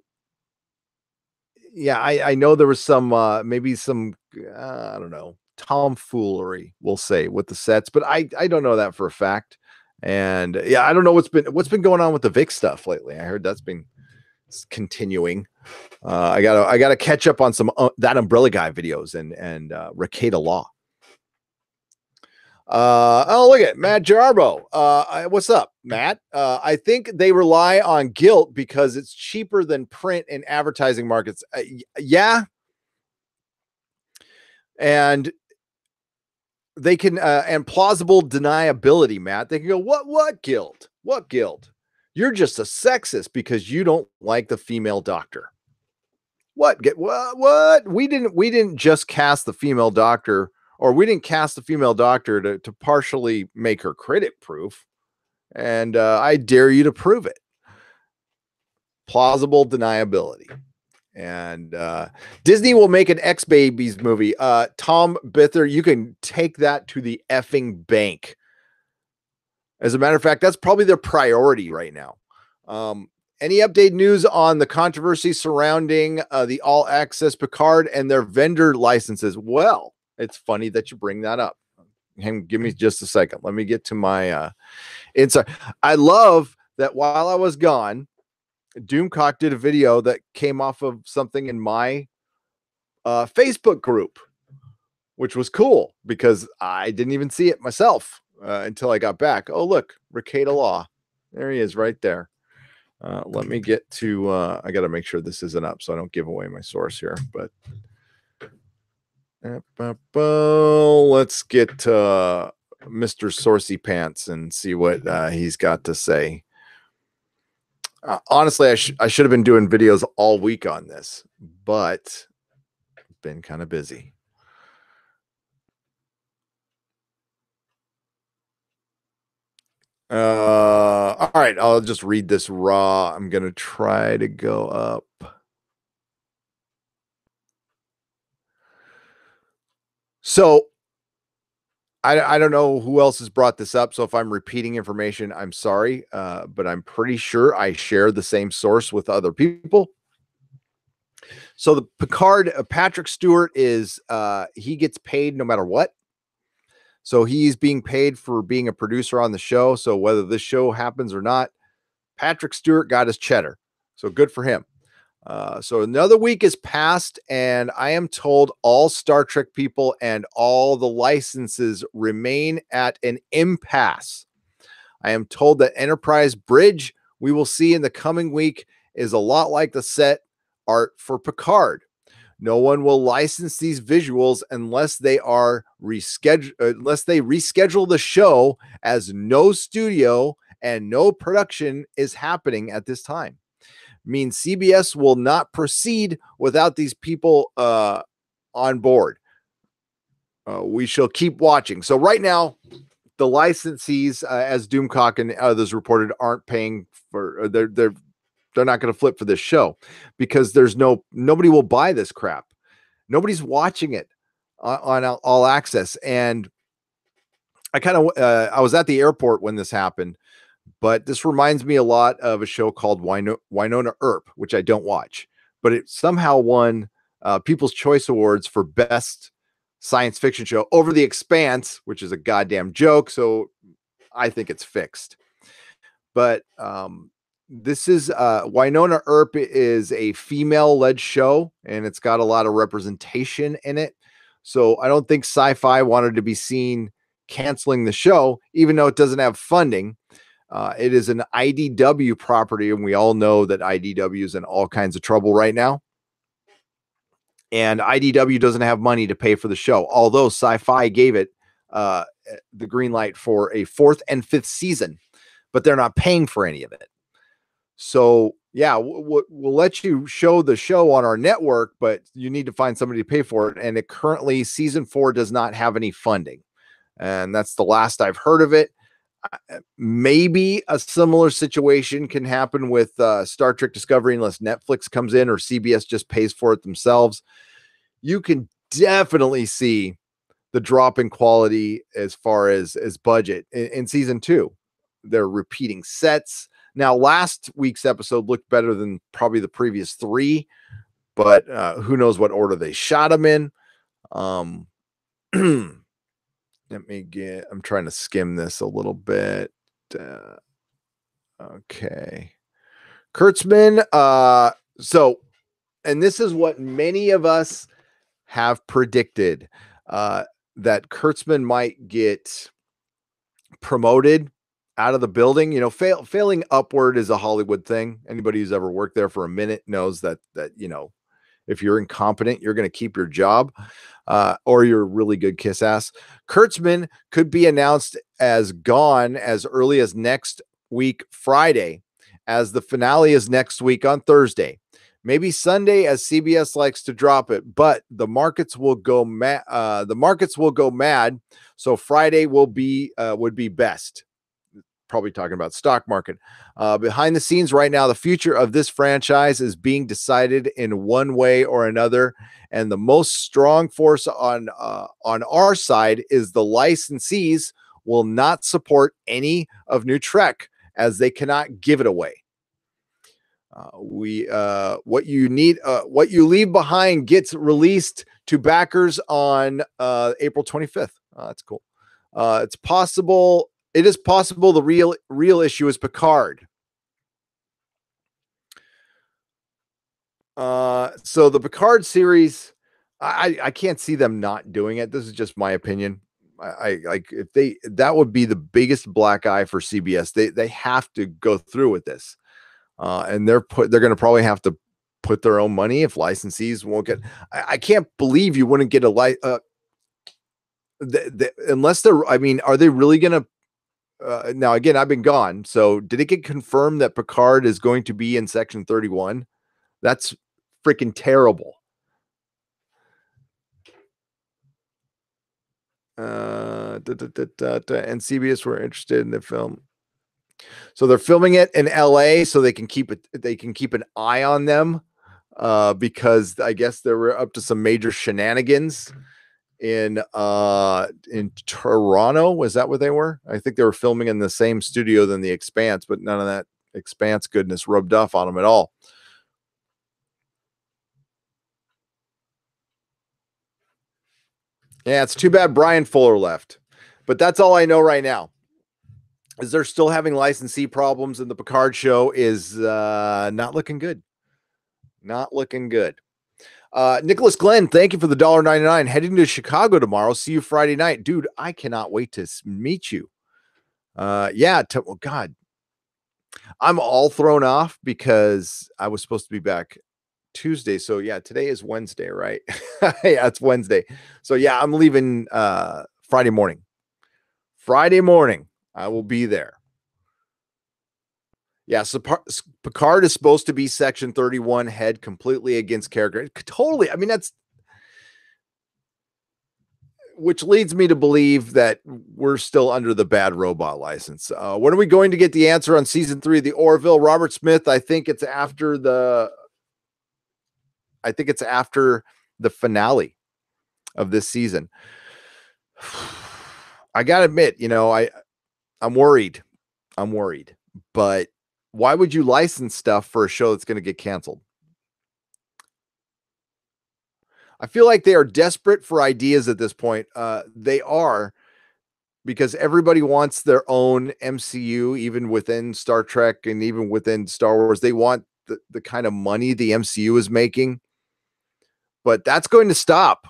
yeah, I know there was some maybe some I don't know, tomfoolery, we'll say, with the sets, but I don't know that for a fact. And yeah, I don't know what's been going on with the Vic stuff lately. I heard that's been continuing. I gotta catch up on some that Umbrella Guy videos and Ricada Law. Oh, look at Matt Jarbo. What's up, Matt? I think they rely on guilt because it's cheaper than print in advertising markets. Yeah, and they can and plausible deniability, Matt. They can go, what guilt? What guilt? You're just a sexist because you don't like the female doctor. What? We didn't just cast the female doctor, or we didn't cast the female doctor to partially make her critic proof. And I dare you to prove it. Plausible deniability. And Disney will make an X-Babies movie. Tom Bither, you can take that to the effing bank. As a matter of fact, that's probably their priority right now. Any update news on the controversy surrounding the All Access Picard and their vendor licenses? Well, it's funny that you bring that up. Give me just a second. Let me get to my insight. I love that while I was gone, Doomcock did a video that came off of something in my Facebook group, which was cool because I didn't even see it myself until I got back. Oh, look, Ricada Law. There he is right there. Let me get to, I got to make sure this isn't up so I don't give away my source here, but let's get Mr. Sourcey Pants and see what he's got to say. Honestly, I should have been doing videos all week on this, but been kind of busy. All right, I'll just read this raw. I'm gonna try to go up. So I don't know who else has brought this up. So if I'm repeating information, I'm sorry. But I'm pretty sure I share the same source with other people. So the Picard, Patrick Stewart is he gets paid no matter what. So he's being paid for being a producer on the show. So whether this show happens or not, Patrick Stewart got his cheddar. So good for him. So another week has passed, and I am told all Star Trek people and all the licenses remain at an impasse. I am told that Enterprise Bridge we will see in the coming week is a lot like the set art for Picard. No one will license these visuals unless they reschedule the show, as no studio and no production is happening at this time. Means CBS will not proceed without these people on board. We shall keep watching. So right now, the licensees, as Doomcock and others reported, aren't paying for. They're not going to flip for this show because nobody will buy this crap. Nobody's watching it on All Access. And I was at the airport when this happened, but this reminds me a lot of a show called Winona Earp, which I don't watch, but it somehow won People's Choice Awards for best science fiction show over The Expanse, which is a goddamn joke. So I think it's fixed. But this is Winona Earp is a female-led show, and it's got a lot of representation in it. So I don't think Sci-Fi wanted to be seen canceling the show, even though it doesn't have funding. It is an IDW property, and we all know that IDW is in all kinds of trouble right now. and IDW doesn't have money to pay for the show, although Sci-Fi gave it the green light for a 4th and 5th season, but they're not paying for any of it. So yeah, we'll let you show the show on our network, but you need to find somebody to pay for it. And it currently, season 4 does not have any funding, and that's the last I've heard of it. Maybe a similar situation can happen with Star Trek Discovery unless Netflix comes in or CBS just pays for it themselves. You can definitely see the drop in quality as far as budget in season 2. They're repeating sets. Now, last week's episode looked better than probably the previous 3, but who knows what order they shot them in. Let me I'm trying to skim this a little bit. Okay. Kurtzman. And this is what many of us have predicted, that Kurtzman might get promoted out of the building. You know, failing upward is a Hollywood thing. Anybody who's ever worked there for a minute knows that, you know, if you're incompetent, you're going to keep your job, or you're a really good kiss ass. Kurtzman could be announced as gone as early as next week, Friday, as the finale is next week on Thursday. Maybe Sunday, as CBS likes to drop it, but the markets will go mad. So Friday would be best. Probably talking about stock market. Behind the scenes right now, the future of this franchise is being decided in one way or another, and the most strong force on our side is the licensees will not support any of New Trek, as they cannot give it away. What you leave behind gets released to backers on April 25th. That's cool. It is possible the real issue is Picard. So the Picard series, I can't see them not doing it. This is just my opinion. I like, if that would be the biggest black eye for CBS. They have to go through with this. And they're going to probably have to put their own money if licensees won't get. I can't believe you wouldn't get a unless they're. I mean, are they really going to? Now again, I've been gone. So did it get confirmed that Picard is going to be in Section 31? That's freaking terrible. And CBS were interested in the film. So they're filming it in LA so they can keep an eye on them, because I guess they were up to some major shenanigans in Toronto. Was that what they were? I think they were filming in the same studio than The Expanse, but none of that Expanse goodness rubbed off on them at all. Yeah, it's too bad Brian Fuller left, but that's all I know right now. Is they're still having licensee problems, and the Picard show is not looking good. Not looking good. Nicholas Glenn, thank you for the $1.99. Heading to Chicago tomorrow. See you Friday night. Dude, I cannot wait to meet you. God. I'm all thrown off because I was supposed to be back Tuesday. So yeah, today is Wednesday, right? Yeah, it's Wednesday. So yeah, I'm leaving Friday morning. Friday morning, I will be there. Yeah, so Picard is supposed to be Section 31 head, completely against character. Totally. I mean, which leads me to believe that we're still under the bad robot license. When are we going to get the answer on season 3 of the Orville? Robert Smith, I think it's after the finale of this season. I gotta admit, I'm worried. But why would you license stuff for a show that's going to get canceled? I feel like they are desperate for ideas at this point. They are, because everybody wants their own MCU, even within Star Trek and even within Star Wars. They want the kind of money the MCU is making, but that's going to stop.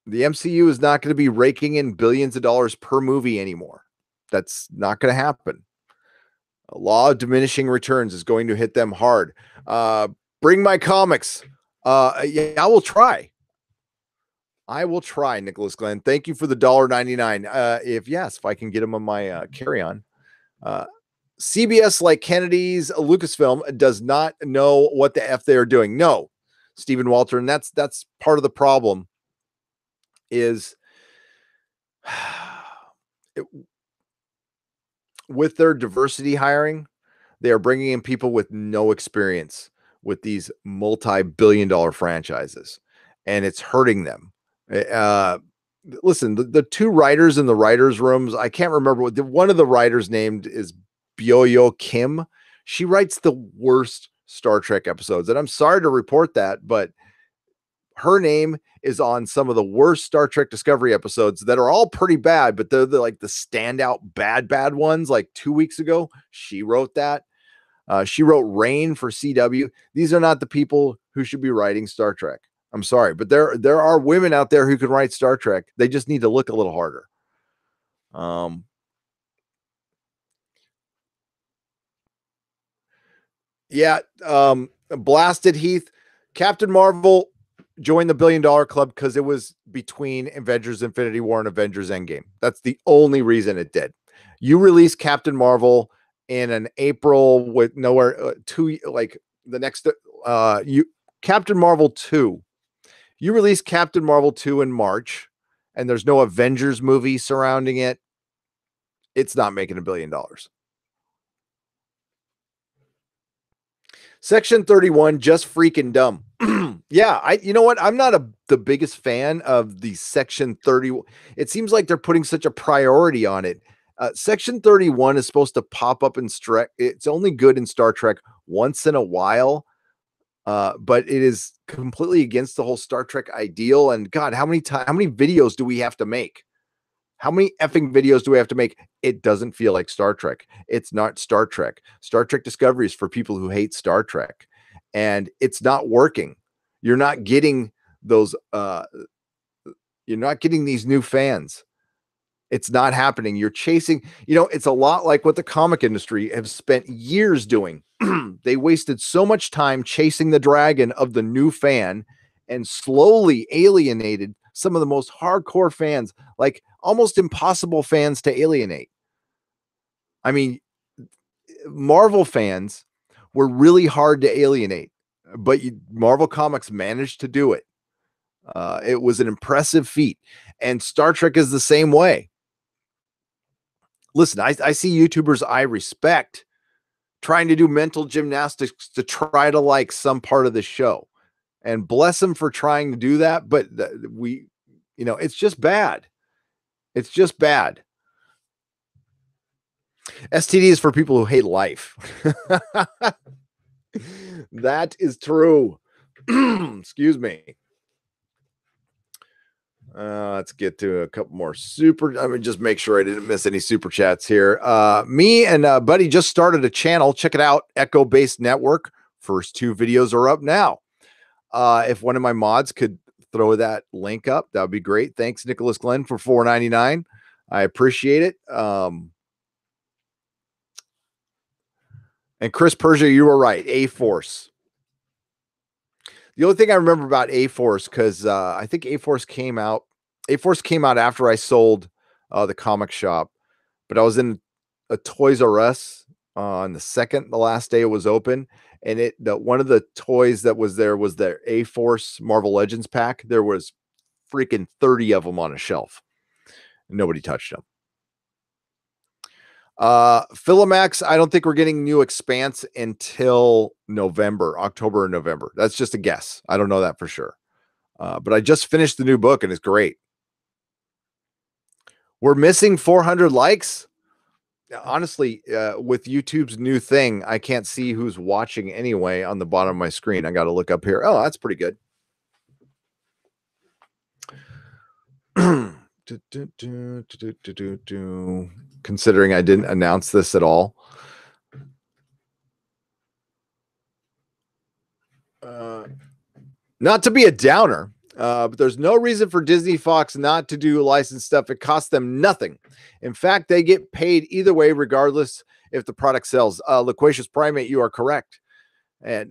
The MCU is not going to be raking in billions of dollars per movie anymore. That's not going to happen. A law of diminishing returns is going to hit them hard. Bring my comics. Yeah, I will try. Nicholas Glenn. Thank you for the $1.99. If I can get them on my carry-on. CBS, like Kennedy's Lucasfilm, does not know what the F they are doing. No, Stephen Walter, and that's part of the problem is with their diversity hiring, they are bringing in people with no experience with these multi-billion-dollar franchises, and it's hurting them. Listen, the two writers in the writers' rooms, I can't remember what one of the writers named is Byo-Yo Kim. She writes the worst Star Trek episodes, and I'm sorry to report that, but her name is on some of the worst Star Trek Discovery episodes that are all pretty bad, but they're like the standout bad ones. Like 2 weeks ago, she wrote that. She wrote Rain for CW. These are not the people who should be writing Star Trek. I'm sorry, but there are women out there who can write Star Trek. They just need to look a little harder. Yeah. Blasted Heath, Captain Marvel joined the $1 billion club because it was between Avengers Infinity War and Avengers Endgame. That's the only reason it did. You release Captain Marvel in an April with nowhere the next Captain Marvel 2. You release Captain Marvel 2 in March and there's no Avengers movie surrounding it. It's not making $1 billion. Section 31, just freaking dumb. Yeah, you know what? I'm not the biggest fan of the Section 30. It seems like they're putting such a priority on it. Section 31 is supposed to pop up in it's only good in Star Trek once in a while, but it is completely against the whole Star Trek ideal. And God, how many videos do we have to make? How many effing videos do we have to make? It doesn't feel like Star Trek. It's not Star Trek. Star Trek Discovery is for people who hate Star Trek, and it's not working. You're not getting those. You're not getting these new fans. It's not happening. You're chasing. It's a lot like what the comic industry have spent years doing. They wasted so much time chasing the dragon of the new fan, and slowly alienated some of the most hardcore fans, like almost impossible fans to alienate. I mean, Marvel fans were really hard to alienate, but Marvel Comics managed to do it. It was an impressive feat, and Star Trek is the same way. Listen, I see YouTubers I respect trying to do mental gymnastics to try to like some part of the show, and bless them for trying to do that. But it's just bad. It's just bad. STD is for people who hate life. That is true. Excuse me. Let's get to a couple more just make sure I didn't miss any super chats here. Me and Buddy just started a channel. Check it out. Echo Based Network. First 2 videos are up now. If one of my mods could throw that link up, that would be great. Thanks, Nicholas Glenn, for $4.99. I appreciate it. And Chris Persia, you were right. A-Force. The only thing I remember about A-Force, because I think A-Force came out after I sold the comic shop, but I was in a Toys R Us on the last day it was open, and one of the toys that was there was the A-Force Marvel Legends pack. There was freaking 30 of them on a shelf. Nobody touched them. Filamax, I don't think we're getting new Expanse until October or November. That's just a guess. I don't know that for sure. But I just finished the new book and it's great. We're missing 400 likes. Honestly, with YouTube's new thing, I can't see who's watching anyway on the bottom of my screen. I got to look up here. Oh, that's pretty good. Considering I didn't announce this at all. Not to be a downer, but there's no reason for Disney Fox not to do licensed stuff. It costs them nothing. In fact, they get paid either way, regardless if the product sells. Loquacious Primate, you are correct. And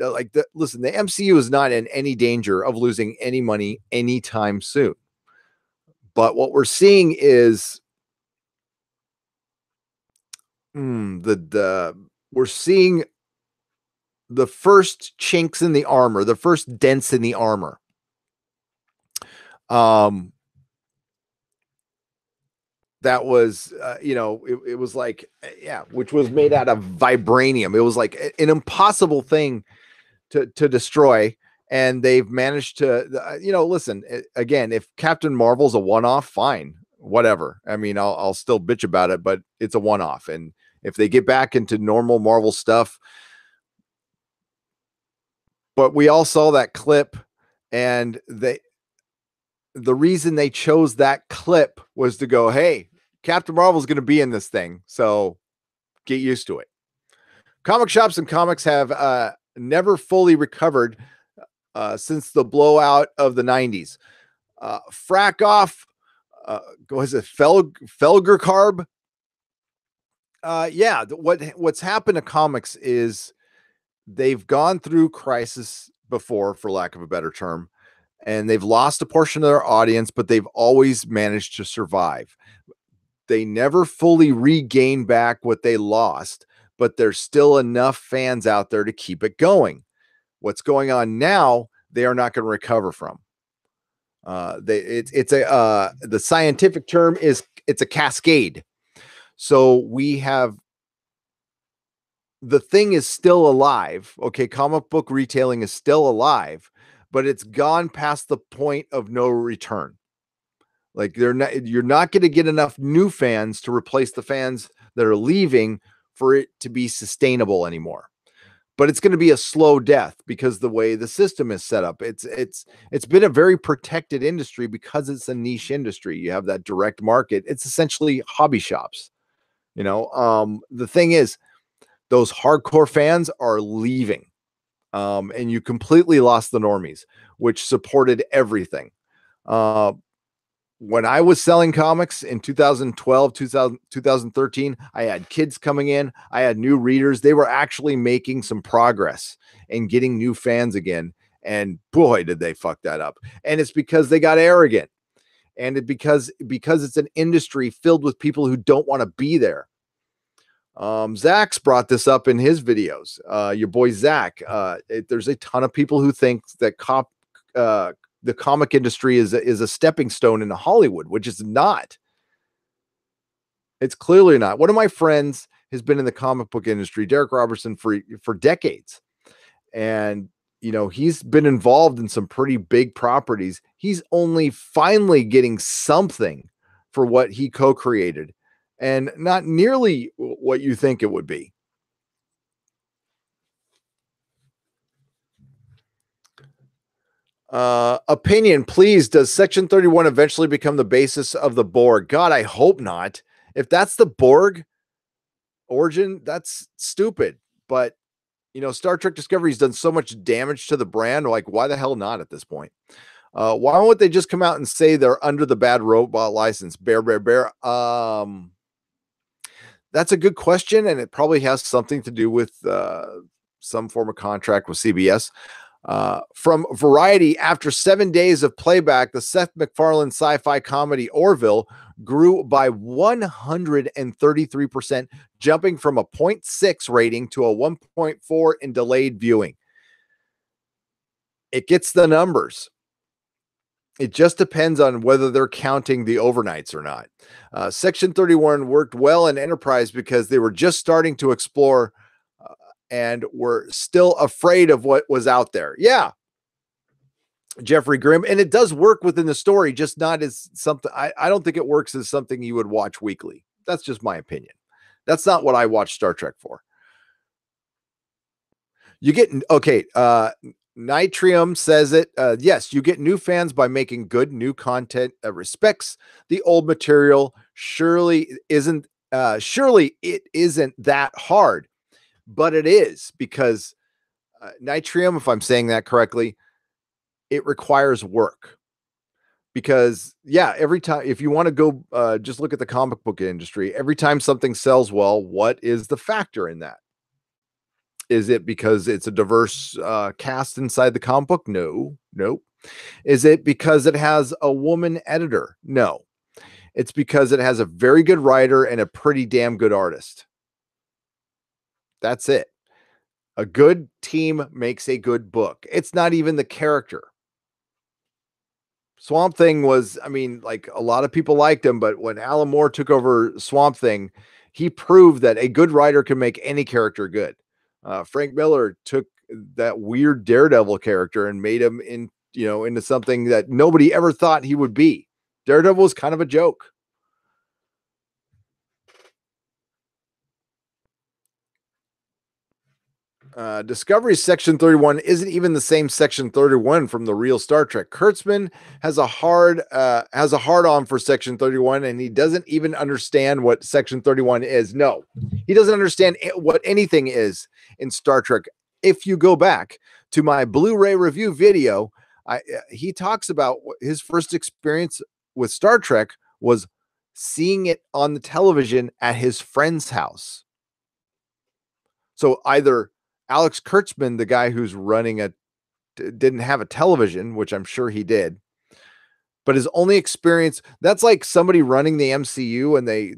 listen, the MCU is not in any danger of losing any money anytime soon. But what we're seeing is we're seeing the first chinks in the armor, the first dents in the armor. That was, it was like, which was made out of vibranium. It was like an impossible thing to destroy. And they've managed to, listen, again, if Captain Marvel's a one-off, fine, whatever. I mean, I'll still bitch about it, but it's a one-off. And if they get back into normal Marvel stuff, but we all saw that clip, and the reason they chose that clip was to go, hey, Captain Marvel's going to be in this thing, so get used to it. Comic shops and comics have never fully recovered since the blowout of the 90s. Frack off. Was it Felger Carb? What's happened to comics is they've gone through crisis before, for lack of a better term, and they've lost a portion of their audience, but they've always managed to survive. They never fully regain back what they lost, but there's still enough fans out there to keep it going. What's going on now, they are not going to recover from. The scientific term is it's a cascade. So we have, the thing is still alive. Okay, comic book retailing is still alive, but it's gone past the point of no return. Like you're not going to get enough new fans to replace the fans that are leaving for it to be sustainable anymore. But it's going to be a slow death because the way the system is set up. It's been a very protected industry because it's a niche industry. You have that direct market. It's essentially hobby shops. The thing is, those hardcore fans are leaving. And you completely lost the normies, which supported everything. When I was selling comics in 2012, 2013, I had kids coming in. I had new readers. They were actually making some progress and getting new fans again. And boy, did they fuck that up. And it's because they got arrogant. And because it's an industry filled with people who don't want to be there. Zach's brought this up in his videos. Your boy Zach. There's a ton of people who think that the comic industry is a stepping stone into Hollywood, which is not. It's clearly not. One of my friends has been in the comic book industry, Derek Robertson, for decades. And, he's been involved in some pretty big properties. He's only finally getting something for what he co-created, and not nearly what you think it would be. Opinion, please. Does Section 31 eventually become the basis of the Borg? God, I hope not. If that's the Borg origin, that's stupid. But, Star Trek Discovery's done so much damage to the brand. Like, why the hell not at this point? Why won't they just come out and say they're under the bad robot license? Bear. That's a good question, and it probably has something to do with some form of contract with CBS. From Variety, after 7 days of playback, the Seth MacFarlane sci-fi comedy Orville grew by 133%, jumping from a 0.6 rating to a 1.4 in delayed viewing. It gets the numbers. It just depends on whether they're counting the overnights or not. Section 31 worked well in Enterprise because they were just starting to explore and were still afraid of what was out there. Yeah. Jeffrey Grimm. And it does work within the story, just not as something. I don't think it works as something you would watch weekly. That's just my opinion. That's not what I watch Star Trek for. You get, okay. Nitrium says it. Yes, you get new fans by making good new content that respects the old material. Surely it isn't that hard. But it is, because Nitrium, if I'm saying that correctly, it requires work. Because, every time, if you want to go just look at the comic book industry, every time something sells well, what is the factor in that? Is it because it's a diverse cast inside the comic book? No, nope. Is it because it has a woman editor? No. It's because it has a very good writer and a pretty damn good artist. That's it. A good team makes a good book. It's not even the character. Swamp Thing was, I mean, like a lot of people liked him, but when Alan Moore took over Swamp Thing, he proved that a good writer can make any character good. Frank Miller took that weird Daredevil character and made him into something that nobody ever thought he would be. Daredevil was kind of a joke. Discovery Section 31 isn't even the same Section 31 from the real Star Trek. Kurtzman has a hard on for Section 31, and he doesn't even understand what Section 31 is. No, he doesn't understand what anything is in Star Trek. If you go back to my Blu-ray review video, he talks about his first experience with Star Trek was seeing it on the television at his friend's house. So either Alex Kurtzman, the guy who's running didn't have a television, which I'm sure he did, but his only experience, that's like somebody running the MCU and they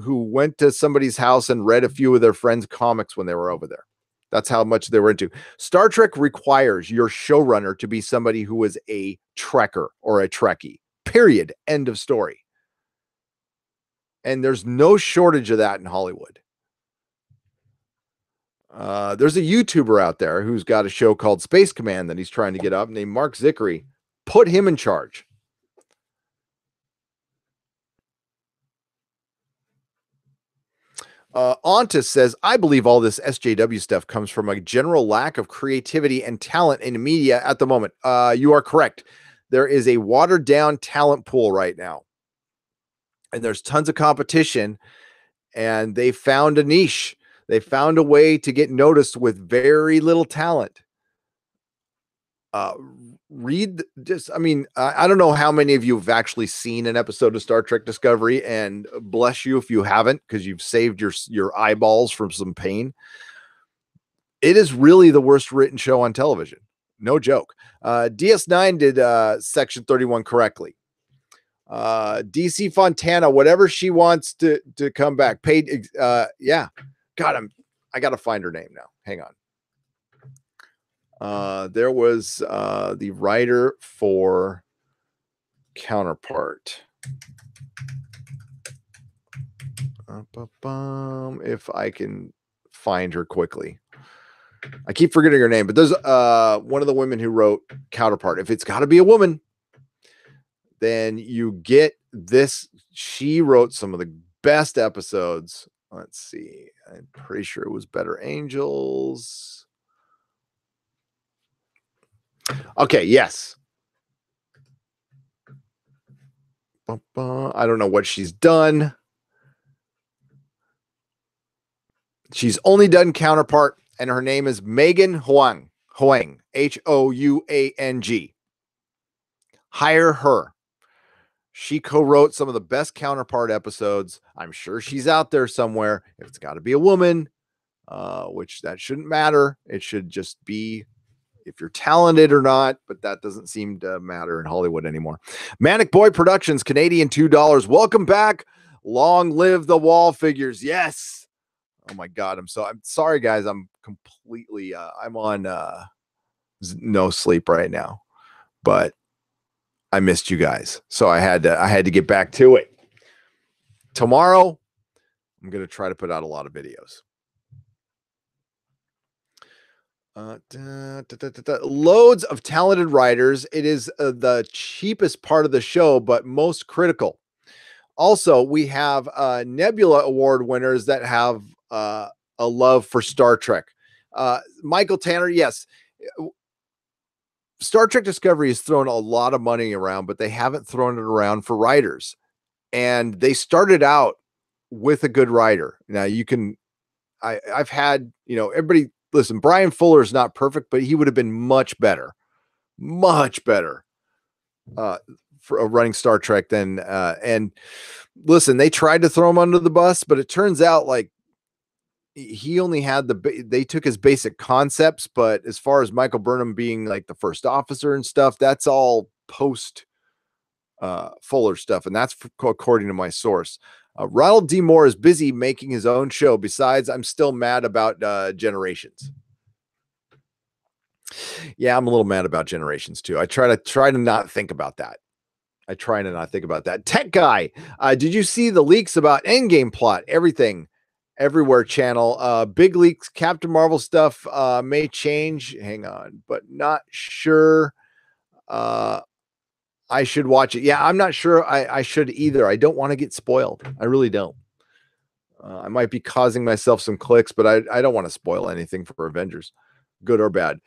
who went to somebody's house and read a few of their friends' comics when they were over there. That's how much they were into. Star Trek requires your showrunner to be somebody who is a Trekker or a Trekkie, period. End of story. And there's no shortage of that in Hollywood. There's a YouTuber out there who's got a show called Space Command that he's trying to get up, named Mark Zickery. Put him in charge. Ontis says, I believe all this SJW stuff comes from a general lack of creativity and talent in media at the moment. You are correct. There is a watered down talent pool right now. And there's tons of competition, and they found a niche. They found a way to get noticed with very little talent. I don't know how many of you have actually seen an episode of Star Trek Discovery, and bless you if you haven't, because you've saved your eyeballs from some pain. It is really the worst written show on television. No joke. DS9 did Section 31 correctly. DC Fontana, whatever she wants to come back, paid. Yeah. God, I got to find her name now. Hang on. There was the writer for Counterpart. If I can find her quickly. I keep forgetting her name, but there's one of the women who wrote Counterpart. If it's got to be a woman, then you get this. She wrote some of the best episodes. Let's see. I'm pretty sure it was Better Angels. Okay, yes. I don't know what she's done. She's only done Counterpart, and her name is Megan Huang. Houang, Houang. Hire her. She co-wrote some of the best Counterpart episodes. I'm sure she's out there somewhere. If it's got to be a woman, which that shouldn't matter. It should just be if you're talented or not, but that doesn't seem to matter in Hollywood anymore. Manic Boy Productions, Canadian $2. Welcome back. Long live the wall figures. Yes. Oh my God. I'm sorry, guys. I'm completely, I'm on no sleep right now, but I missed you guys. So I had to get back to it. Tomorrow, I'm going to try to put out a lot of videos. Loads of talented writers. It is the cheapest part of the show, but most critical. Also, we have Nebula Award winners that have a love for Star Trek. Michael Tanner, yes. Star Trek Discovery has thrown a lot of money around, but they haven't thrown it around for writers. And they started out with a good writer. Now I've had, everybody listen, Brian Fuller is not perfect, but he would have been much better for running Star Trek than, and listen, they tried to throw him under the bus, but it turns out like, he only had they took his basic concepts, but as far as Michael Burnham being like the first officer and stuff, that's all post Fuller stuff, and that's according to my source. Ronald D. Moore is busy making his own show. Besides, I'm still mad about Generations. Yeah, I'm a little mad about Generations too. I try to not think about that. Tech Guy, did you see the leaks about Endgame plot? Everything, everywhere channel. Big leaks, Captain Marvel stuff may change. Hang on, but not sure. I should watch it. Yeah, I'm not sure I should either. I don't want to get spoiled. I really don't. I might be causing myself some clicks, but I don't want to spoil anything for Avengers, good or bad.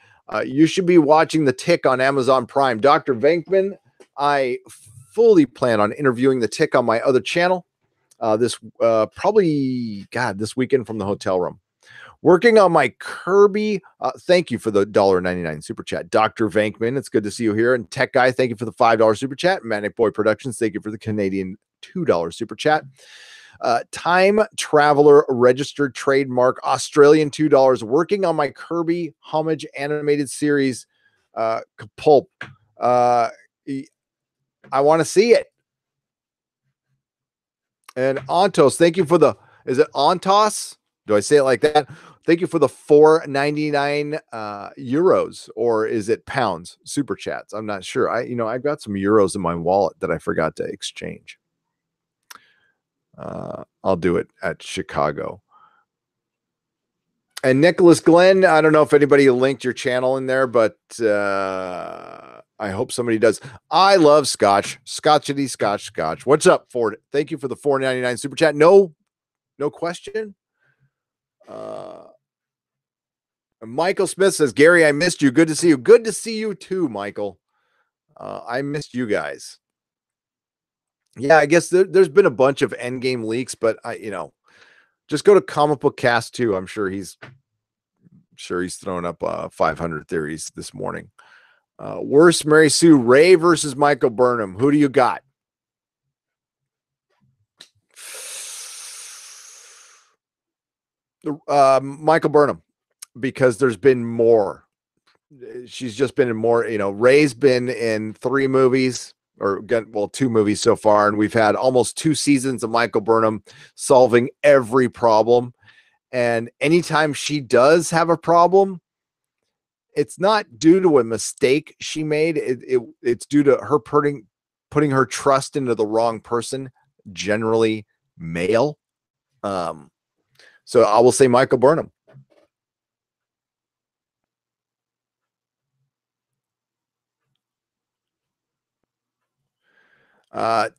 You should be watching The Tick on Amazon Prime. Dr. Venkman, I fully plan on interviewing The Tick on my other channel this weekend from the hotel room. Working on my Kirby. Thank you for the $1.99 super chat. Dr. Venkman, it's good to see you here. And Tech Guy, thank you for the $5 super chat. Manic Boy Productions, thank you for the Canadian $2 super chat. Time Traveler Registered Trademark, Australian $2. Working on my Kirby homage animated series, Pulp. I want to see it. And Ontos, thank you for the, is it Ontos? Do I say it like that? Thank you for the €4.99 euros, or is it pounds? Super chats. I'm not sure. I've got some euros in my wallet that I forgot to exchange. I'll do it at Chicago. And Nicholas Glenn, I don't know if anybody linked your channel in there, but I hope somebody does. I love Scotch. Scotchity Scotch. What's up, Ford? Thank you for the $4.99 super chat. No question. Michael Smith says, Gary, I missed you. Good to see you. Good to see you too, Michael. I missed you guys. Yeah, I guess there's been a bunch of Endgame leaks, but just go to Comic Book Cast 2. I'm sure he's thrown up 500 theories this morning. Worst Mary Sue, Ray versus Michael Burnham. Who do you got? Michael Burnham, because there's been more. She's just been in more. Ray's been in 3 movies, or 2 movies so far, and we've had almost 2 seasons of Michael Burnham solving every problem. And anytime she does have a problem, it's not due to a mistake she made. It's due to her putting her trust into the wrong person, generally male. So I will say Michael Burnham.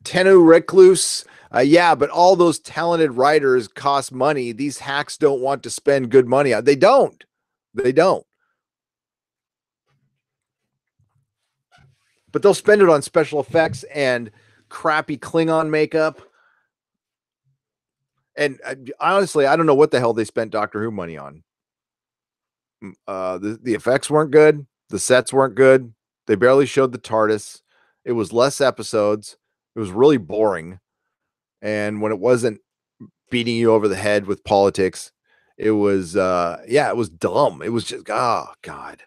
Tenu Recluse. Yeah, but all those talented writers cost money. These hacks don't want to spend good money. They don't. But they'll spend it on special effects and crappy Klingon makeup. And honestly, I don't know what the hell they spent Doctor Who money on. The effects weren't good. The sets weren't good. They barely showed the TARDIS. It was less episodes. It was really boring. And when it wasn't beating you over the head with politics, it was, it was dumb. It was just, oh, God.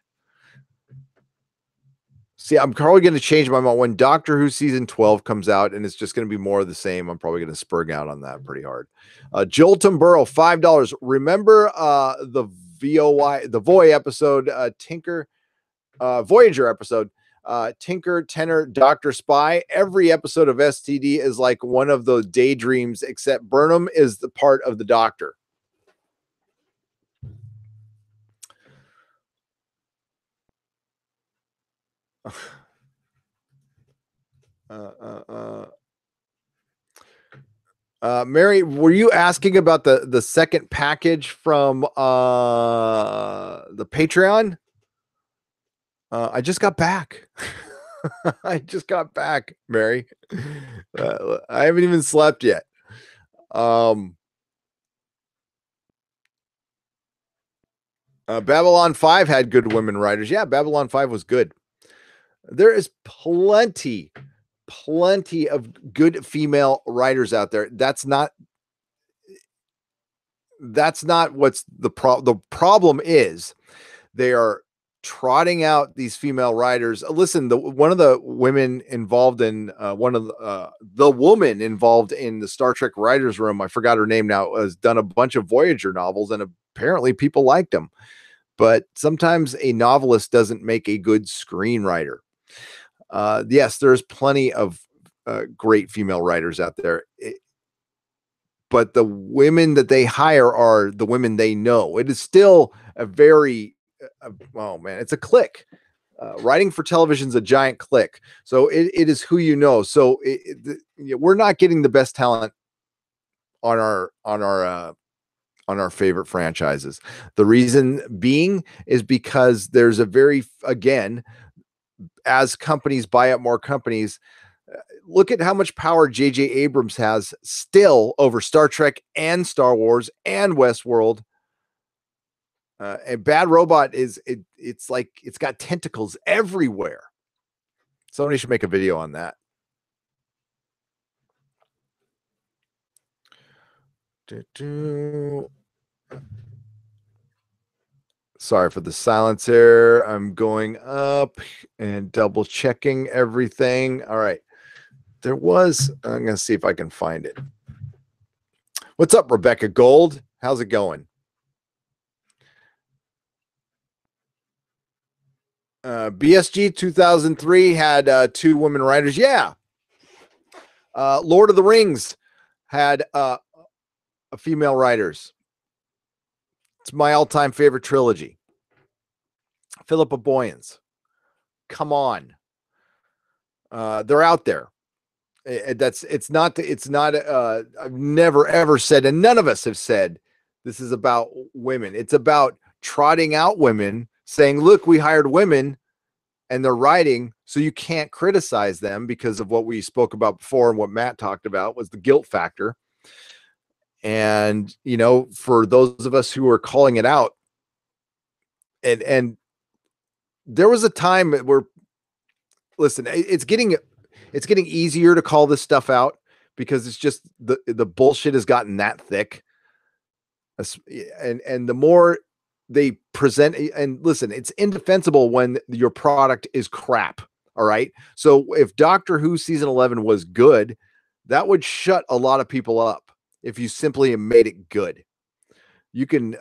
See, I'm probably going to change my mind when Doctor Who season 12 comes out, and it's just going to be more of the same. I'm probably going to spurg out on that pretty hard. Joel Tumburo, $5. Remember the Voy episode, Voyager episode, Tinker, Tenor, Dr. Spy. Every episode of STD is like one of the daydreams, except Burnham is the part of the Doctor. Mary, were you asking about the second package from the Patreon? I just got back. Mary. I haven't even slept yet. Babylon 5 had good women writers. Yeah, Babylon 5 was good. There is plenty of good female writers out there. That's not, that's not what's the problem is they are trotting out these female writers. Listen, one of the women involved in the woman involved in the Star Trek writers room, I forgot her name now, has done a bunch of Voyager novels, and apparently people liked them. But sometimes a novelist doesn't make a good screenwriter. Yes, there's plenty of great female writers out there. But the women that they hire are the women they know. It is still a very, oh man, it's a click. Writing for television is a giant click. So it is who you know. So we're not getting the best talent on our favorite franchises. The reason being is because there's a very, again, as companies buy up more companies, look at how much power J.J. Abrams has still over Star Trek and Star Wars and Westworld. And Bad Robot it's like it's got tentacles everywhere. Somebody should make a video on that. Sorry for the silence here. I'm going up and double checking everything. All right. I'm going to see if I can find it. What's up, Rebecca Gold? How's it going? BSG 2003 had 2 women writers. Yeah. Lord of the Rings had a female writers. It's my all-time favorite trilogy. Philippa Boyens. Come on. They're out there. It's not I've never ever said, and none of us have said, this is about women. It's about trotting out women, saying, look, we hired women and they're writing, so you can't criticize them because of what we spoke about before, and what Matt talked about was the guilt factor. And for those of us who are calling it out, and there was a time where, listen, it's getting easier to call this stuff out because it's just the bullshit has gotten that thick. And the more they present, and listen, it's indefensible when your product is crap. All right. So if Doctor Who season 11 was good, that would shut a lot of people up. If you simply made it good, you can,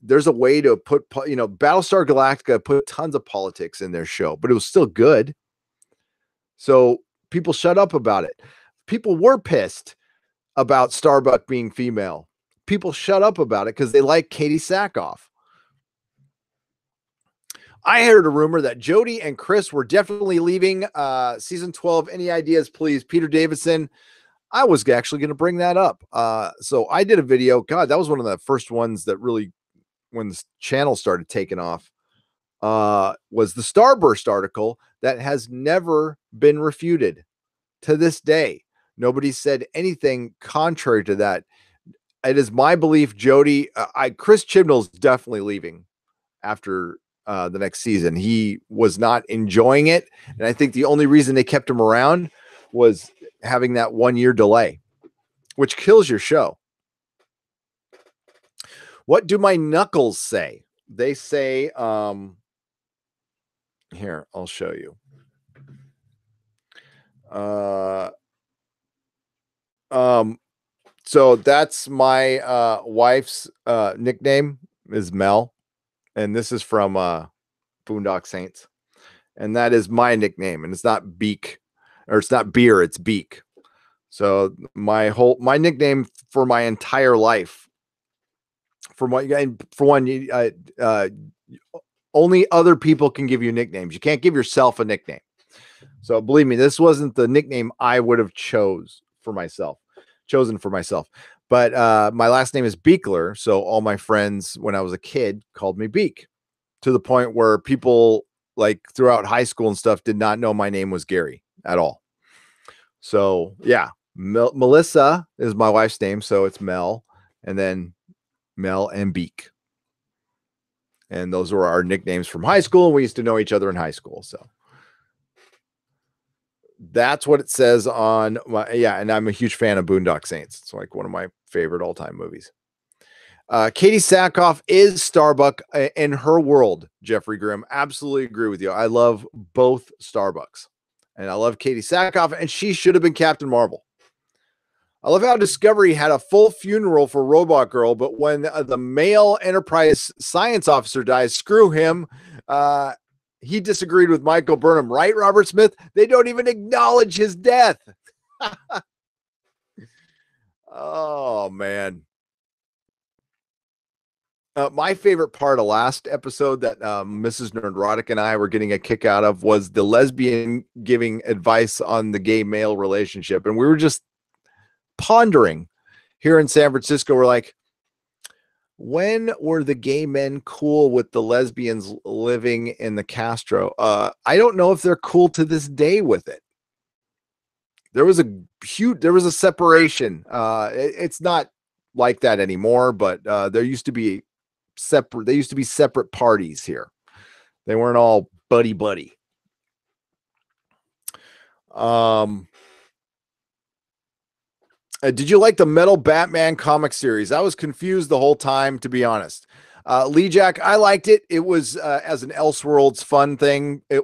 there's a way to put, Battlestar Galactica put tons of politics in their show, but it was still good. So people shut up about it. People were pissed about Starbuck being female. People shut up about it because they like Katie Sackhoff. I heard a rumor that Jody and Chris were definitely leaving season 12. Any ideas, please? Peter Davison. I was actually going to bring that up. So I did a video. God, that was one of the first ones that really, when the channel started taking off, was the Starburst article that has never been refuted to this day. Nobody said anything contrary to that. It is my belief, Jody, Chris Chibnall's definitely leaving after the next season. He was not enjoying it. And I think the only reason they kept him around was having that 1-year delay, which kills your show. What do my knuckles say? They say, here, I'll show you. So that's my wife's nickname is Mel, and this is from Boondock Saints, and that is my nickname, and it's not Beak, or it's not Beer, it's Beak. So my nickname for my entire life, only other people can give you nicknames. You can't give yourself a nickname. So believe me, this wasn't the nickname I would have chosen for myself. But my last name is Beekler, so all my friends when I was a kid called me Beak, to the point where people like throughout high school and stuff did not know my name was Gary at all. So yeah, Melissa is my wife's name, so it's Mel, and then Mel and Beak. And those were our nicknames from high school. We used to know each other in high school. So that's what it says on my, yeah. And I'm a huge fan of Boondock Saints. It's like one of my favorite all-time movies. Katie Sackhoff is Starbuck in her world. Jeffrey Grimm, absolutely agree with you. I love both Starbucks, and I love Katie Sackhoff, and she should have been Captain Marvel. I love how Discovery had a full funeral for Robot Girl, but when the male Enterprise science officer dies, screw him. He disagreed with Michael Burnham, right, Robert Smith? They don't even acknowledge his death. Oh, man. My favorite part of last episode that Mrs. Nerdrotic and I were getting a kick out of was the lesbian giving advice on the gay male relationship. And we were just pondering here in San Francisco. We're like, when were the gay men cool with the lesbians living in the Castro? I don't know if they're cool to this day with it. There was a separation. It's not like that anymore, but there used to be separate parties here. They weren't all buddy. Did you like the Metal Batman comic series? I was confused the whole time, to be honest. Lee Jack, I liked it. It was as an Elseworlds fun thing. I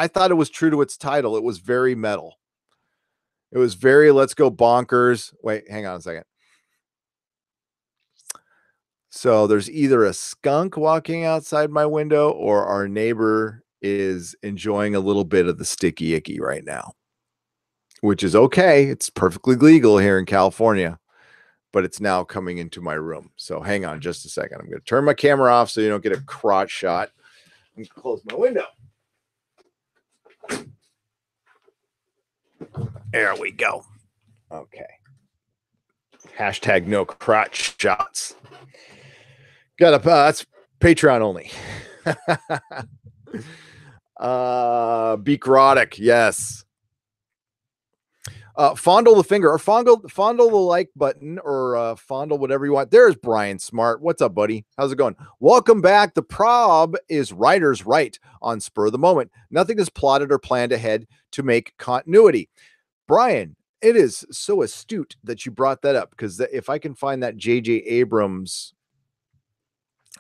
thought it was true to its title. It was very metal. It was very let's go bonkers. Wait, hang on a second. So there's either a skunk walking outside my window or our neighbor is enjoying a little bit of the sticky icky right now, which is okay. It's perfectly legal here in California, but it's now coming into my room. So hang on just a second. I'm going to turn my camera off so you don't get a crotch shot and close my window. There we go. Okay. Hashtag no crotch shots. That's Patreon only. Beakrotic, yes. Fondle the finger or fondle the like button or fondle whatever you want. There's Brian Smart. What's up, buddy? How's it going? Welcome back. The prob is writer's right on spur of the moment. Nothing is plotted or planned ahead to make continuity. Brian, it is so astute that you brought that up, because if I can find that J.J. Abrams,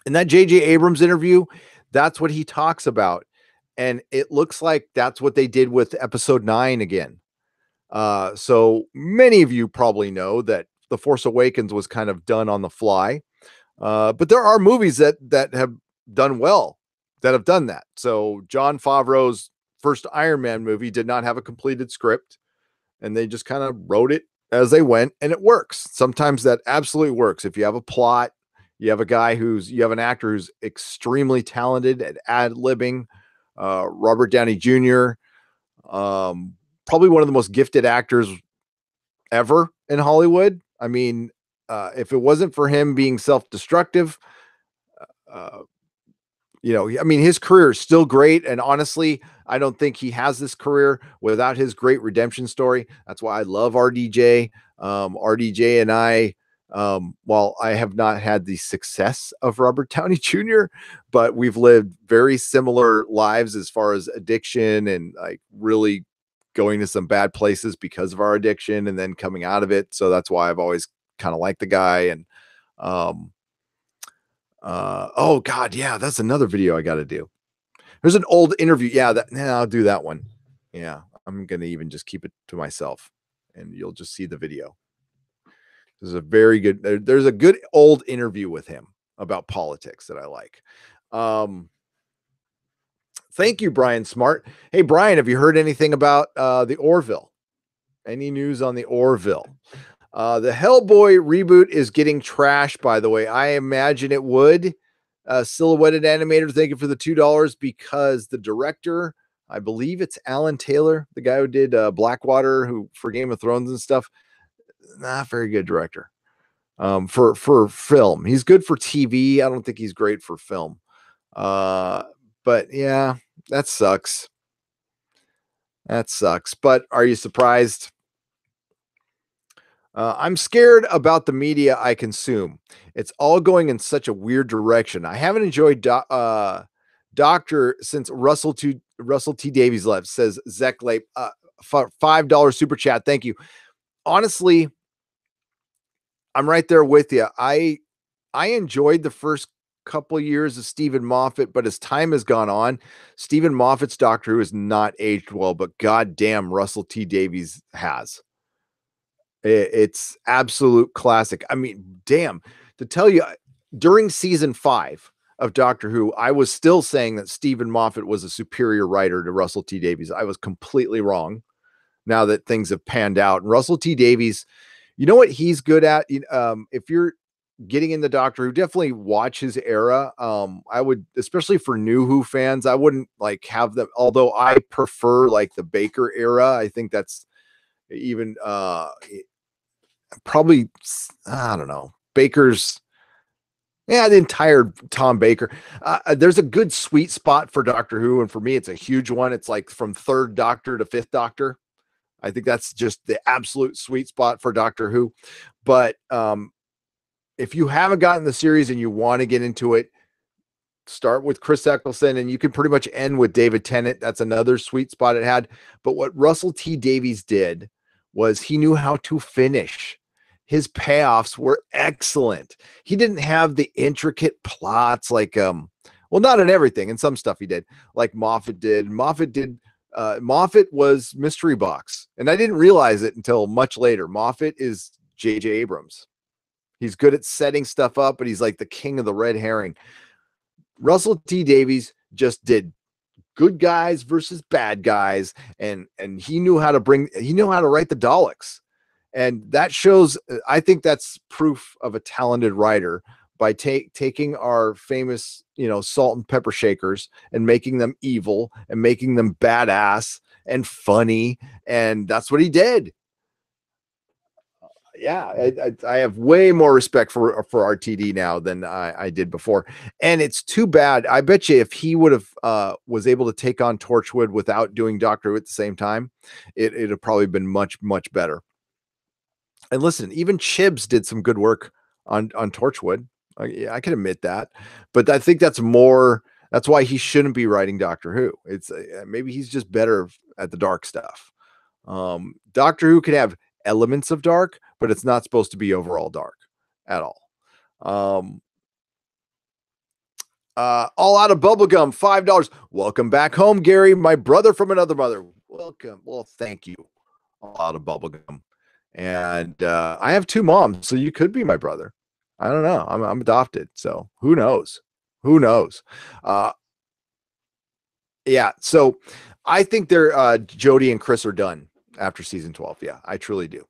in that J.J. Abrams interview, that's what he talks about. And it looks like that's what they did with episode 9 again. So many of you probably know that The Force Awakens was kind of done on the fly. But there are movies that have done well, that have done that. So Jon Favreau's first Iron Man movie did not have a completed script, and they just kind of wrote it as they went, and it works. Sometimes that absolutely works. If you have a plot, you have an actor who's extremely talented at ad-libbing. Robert Downey Jr., probably one of the most gifted actors ever in Hollywood. I mean, if it wasn't for him being self-destructive, his career is still great. And honestly, I don't think he has this career without his great redemption story. That's why I love RDJ. RDJ and I, while I have not had the success of Robert Downey Jr., but we've lived very similar lives as far as addiction and like really going to some bad places because of our addiction and then coming out of it. So that's why I've always kind of liked the guy. And, oh God, yeah, that's another video I got to do. There's an old interview. Yeah, I'll do that one. Yeah, I'm going to even just keep it to myself and you'll just see the video. There's a good old interview with him about politics that I like. Thank you, Brian Smart. Hey, Brian, have you heard anything about the Orville? Any news on the Orville? The Hellboy reboot is getting trashed, by the way. I imagine it would. Silhouetted Animator, thank you for the $2, because the director, I believe it's Alan Taylor, the guy who did Blackwater, who for Game of Thrones and stuff, not very good director for film. He's good for TV. I don't think he's great for film. But yeah, that sucks. But are you surprised? I'm scared about the media I consume. It's all going in such a weird direction. I haven't enjoyed Doctor since Russell T. Davies left, says Zach Lape. $5 super chat. Thank you. Honestly, I'm right there with you. I enjoyed the first couple years of Stephen Moffat, but as time has gone on, Stephen Moffat's Doctor Who has not aged well, but goddamn, Russell T Davies has. It's absolute classic. I mean, damn, to tell you, during season 5 of Doctor Who, I was still saying that Stephen Moffat was a superior writer to Russell T Davies. I was completely wrong now that things have panned out. And Russell T Davies, you know what he's good at? If you're getting in the Doctor Who, definitely watch his era. I would, especially for new Who fans, I wouldn't like have them, although I prefer like the Baker era. I think that's even probably, I don't know, Baker's, yeah, the entire Tom Baker. There's a good sweet spot for Doctor Who, and for me, it's a huge one. It's like from third Doctor to fifth Doctor. I think that's just the absolute sweet spot for Doctor Who. But if you haven't gotten the series and you want to get into it, start with Chris Eccleston, and you can pretty much end with David Tennant. That's another sweet spot it had. But what Russell T Davies did was he knew how to finish. His payoffs were excellent. He didn't have the intricate plots like well, not in everything. In some stuff he did, like Moffat did. Moffat was Mystery Box, and I didn't realize it until much later. Moffat is J.J. Abrams. He's good at setting stuff up, but he's like the king of the red herring. Russell T Davies just did good guys versus bad guys, and he knew how to write the Daleks. And that shows, I think that's proof of a talented writer by taking our famous, salt and pepper shakers and making them evil and making them badass and funny. And that's what he did. Yeah, I have way more respect for RTD now than I did before, and it's too bad. I bet you if he would have was able to take on Torchwood without doing Doctor Who at the same time, it'd have probably been much better. And listen, even Chibs did some good work on Torchwood. I can admit that, but I think that's more. That's why he shouldn't be writing Doctor Who. It's maybe he's just better at the dark stuff. Doctor Who can have elements of dark, but it's not supposed to be overall dark at all. All out of bubblegum, $5. Welcome back home, Gary, my brother from another mother. Welcome. Well, thank you. All out of bubblegum. And I have 2 moms, so you could be my brother. I don't know. I'm adopted, so who knows? Who knows? Yeah. So I think they're Jodie and Chris are done after season 12. Yeah, I truly do.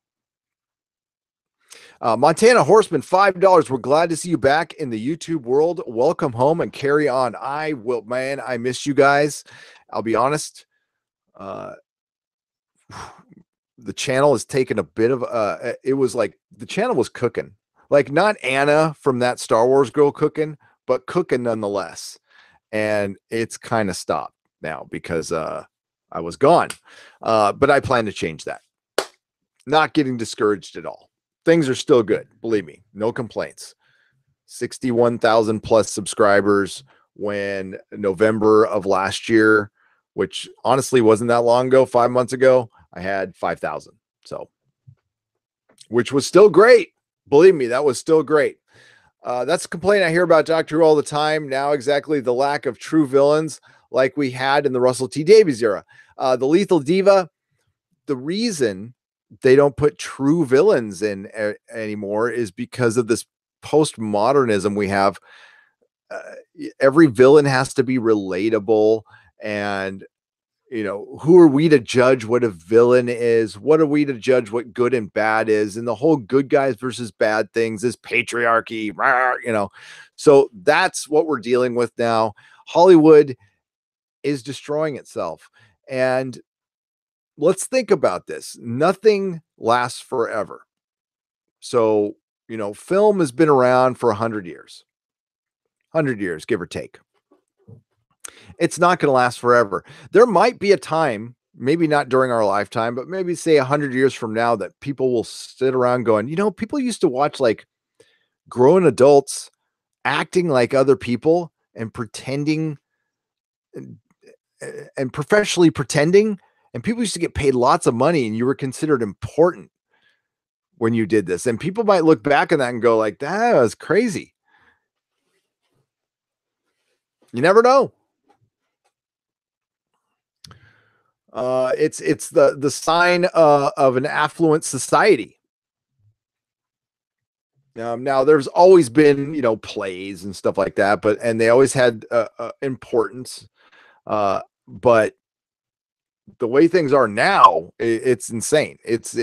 Montana Horseman, $5. We're glad to see you back in the YouTube world. Welcome home and carry on. I miss you guys. I'll be honest. The channel has taken a bit of it was like the channel was cooking, like not Anna from that Star Wars girl cooking, but cooking nonetheless. And it's kind of stopped now because I was gone. But I plan to change that. Not getting discouraged at all. Things are still good. Believe me, no complaints. 61,000 plus subscribers when November of last year, which honestly wasn't that long ago, 5 months ago, I had 5,000. So, which was still great. Believe me, that was still great. That's a complaint I hear about Doctor Who all the time. Now, exactly the lack of true villains like we had in the Russell T Davies era. The Lethal Diva, the reason they don't put true villains in anymore is because of this postmodernism we have. Every villain has to be relatable, and who are we to judge what a villain is? What are we to judge what good and bad is? And the whole good guys versus bad things is patriarchy, so that's what we're dealing with now. Hollywood is destroying itself, and let's think about this. Nothing lasts forever. So, film has been around for 100 years. 100 years, give or take. It's not going to last forever. There might be a time, maybe not during our lifetime, but maybe say 100 years from now, that people will sit around going, people used to watch like grown adults acting like other people and pretending and professionally pretending. And people used to get paid lots of money and you were considered important. when you did this. And people might look back on that and go like, that was crazy. You never know. It's the sign of an affluent society. Now there's always been, plays and stuff like that, and they always had importance. But the way things are now, it's insane. It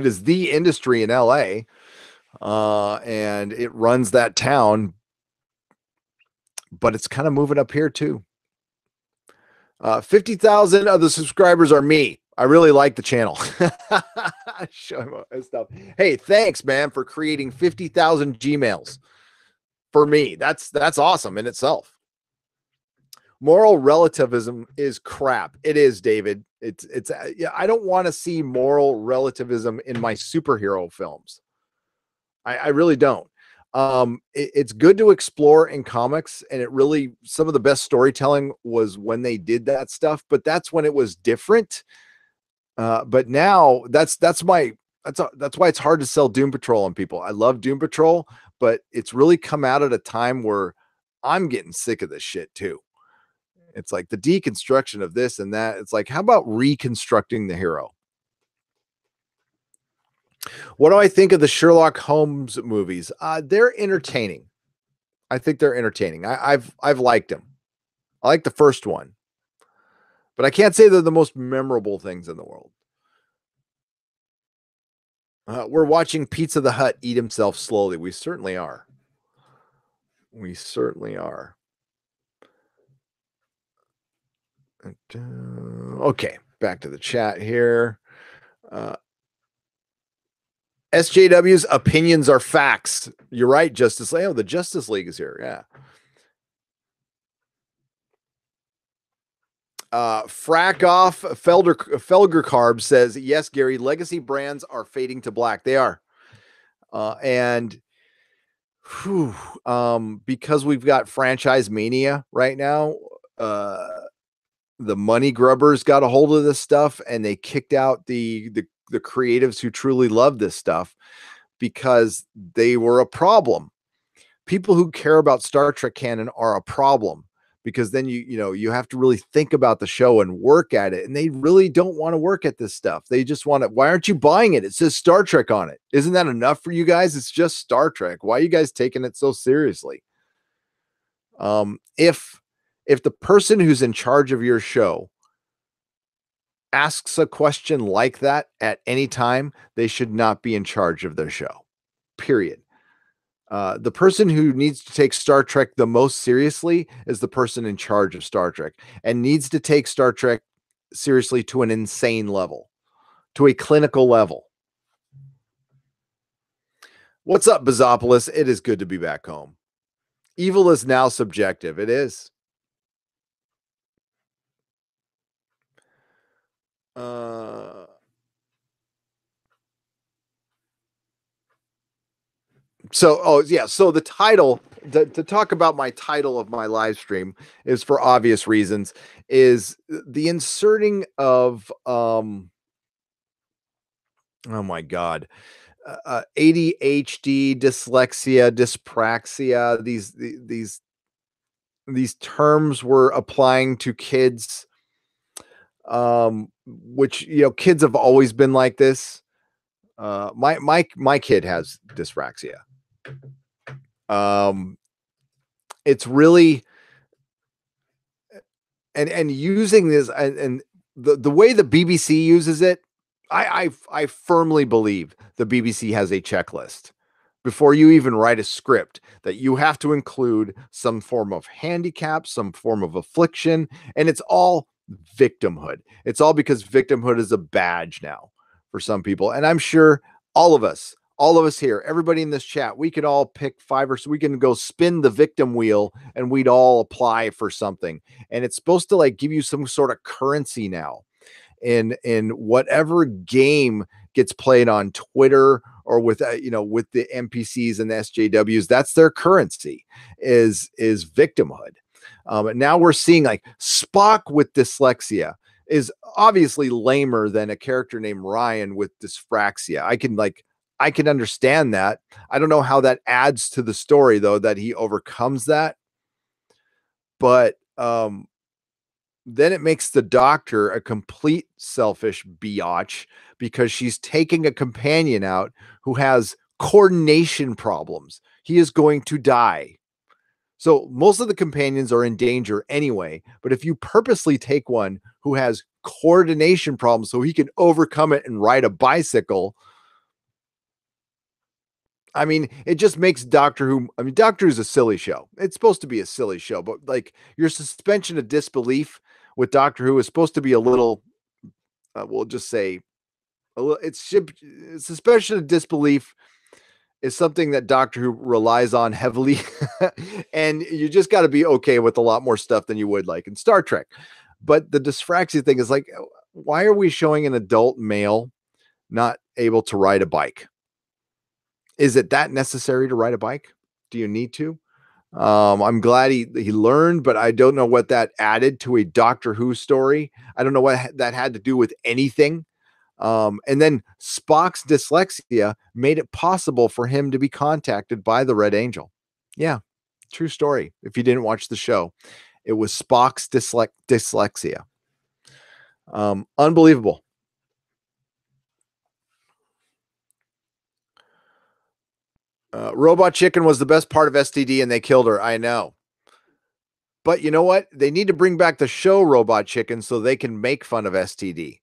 is the industry in LA, and it runs that town, but it's kind of moving up here too. 50,000 of the subscribers are me. I really like the channel. Show him stuff. Hey, thanks, man, for creating 50,000 Gmails for me. That's awesome in itself. Moral relativism is crap. It is, David. It's I don't want to see moral relativism in my superhero films. I really don't. It's good to explore in comics, and it really, some of the best storytelling was when they did that stuff, but that's when it was different. But now that's why it's hard to sell Doom Patrol on people. I love Doom Patrol, but it's really come out at a time where I'm getting sick of this shit too. It's like the deconstruction of this and that. It's like, how about reconstructing the hero? What do I think of the Sherlock Holmes movies? They're entertaining. I think they're entertaining. I've liked them. I like the first one, but I can't say they're the most memorable things in the world. We're watching Pizza the Hut eat himself slowly. We certainly are. We certainly are. Okay, back to the chat here. SJW's opinions are facts. You're right, Justice League. Oh, the Justice League is here. Yeah. Frack off Felger Carb says, yes, Gary, legacy brands are fading to black. They are. And because we've got franchise mania right now, the money grubbers got a hold of this stuff, and they kicked out the creatives who truly love this stuff because they were a problem. People who care about Star Trek canon are a problem, because then you have to really think about the show and work at it. And they really don't want to work at this stuff. They just want it. Why aren't you buying it? It says Star Trek on it. Isn't that enough for you guys? It's just Star Trek. Why are you guys taking it so seriously? If the person who's in charge of your show asks a question like that at any time, they should not be in charge of their show, period. The person who needs to take Star Trek the most seriously is the person in charge of Star Trek, and needs to take Star Trek seriously to an insane level, to a clinical level. What's up, Bizopolis? It is good to be back home. Evil is now subjective. It is. So the title, to talk about my title of my live stream, is for obvious reasons, is the inserting of oh my god, ADHD, dyslexia, dyspraxia. These terms were applying to kids, which kids have always been like this. My kid has dyspraxia. It's really, and using this, and the way the BBC uses it, I firmly believe the BBC has a checklist before you even write a script, that you have to include some form of handicap, some form of affliction, and it's all victimhood. It's all because victimhood is a badge now for some people. And I'm sure all of us here, everybody in this chat, we could all pick 5 or so. We can go spin the victim wheel and we'd all apply for something. And it's supposed to like give you some sort of currency now in whatever game gets played on Twitter or with the NPCs and the SJWs. That's their currency, is victimhood. And now we're seeing like Spock with dyslexia is obviously lamer than a character named Ryan with dyspraxia. I can understand that. I don't know how that adds to the story though, that he overcomes that. But then it makes the doctor a complete selfish biatch because she's taking a companion out who has coordination problems. He is going to die. So most of the companions are in danger anyway, but if you purposely take one who has coordination problems so he can overcome it and ride a bicycle, I mean, it just makes Doctor Who. I mean, Doctor Who's a silly show. It's supposed to be a silly show, but like your suspension of disbelief with Doctor Who is supposed to be a little, we'll just say, a little. Suspension of disbelief is something that Doctor Who relies on heavily, and you just got to be okay with a lot more stuff than you would like in Star Trek. But the dyspraxia thing is like, why are we showing an adult male not able to ride a bike? Is it that necessary to ride a bike? Do you need to? I'm glad he learned, but I don't know what that added to a Doctor Who story. I don't know what that had to do with anything. And then Spock's dyslexia made it possible for him to be contacted by the Red Angel. Yeah, true story. If you didn't watch the show, it was Spock's dyslexia. Unbelievable. Robot Chicken was the best part of STD and they killed her. I know. But you know what? They need to bring back the show Robot Chicken so they can make fun of STD.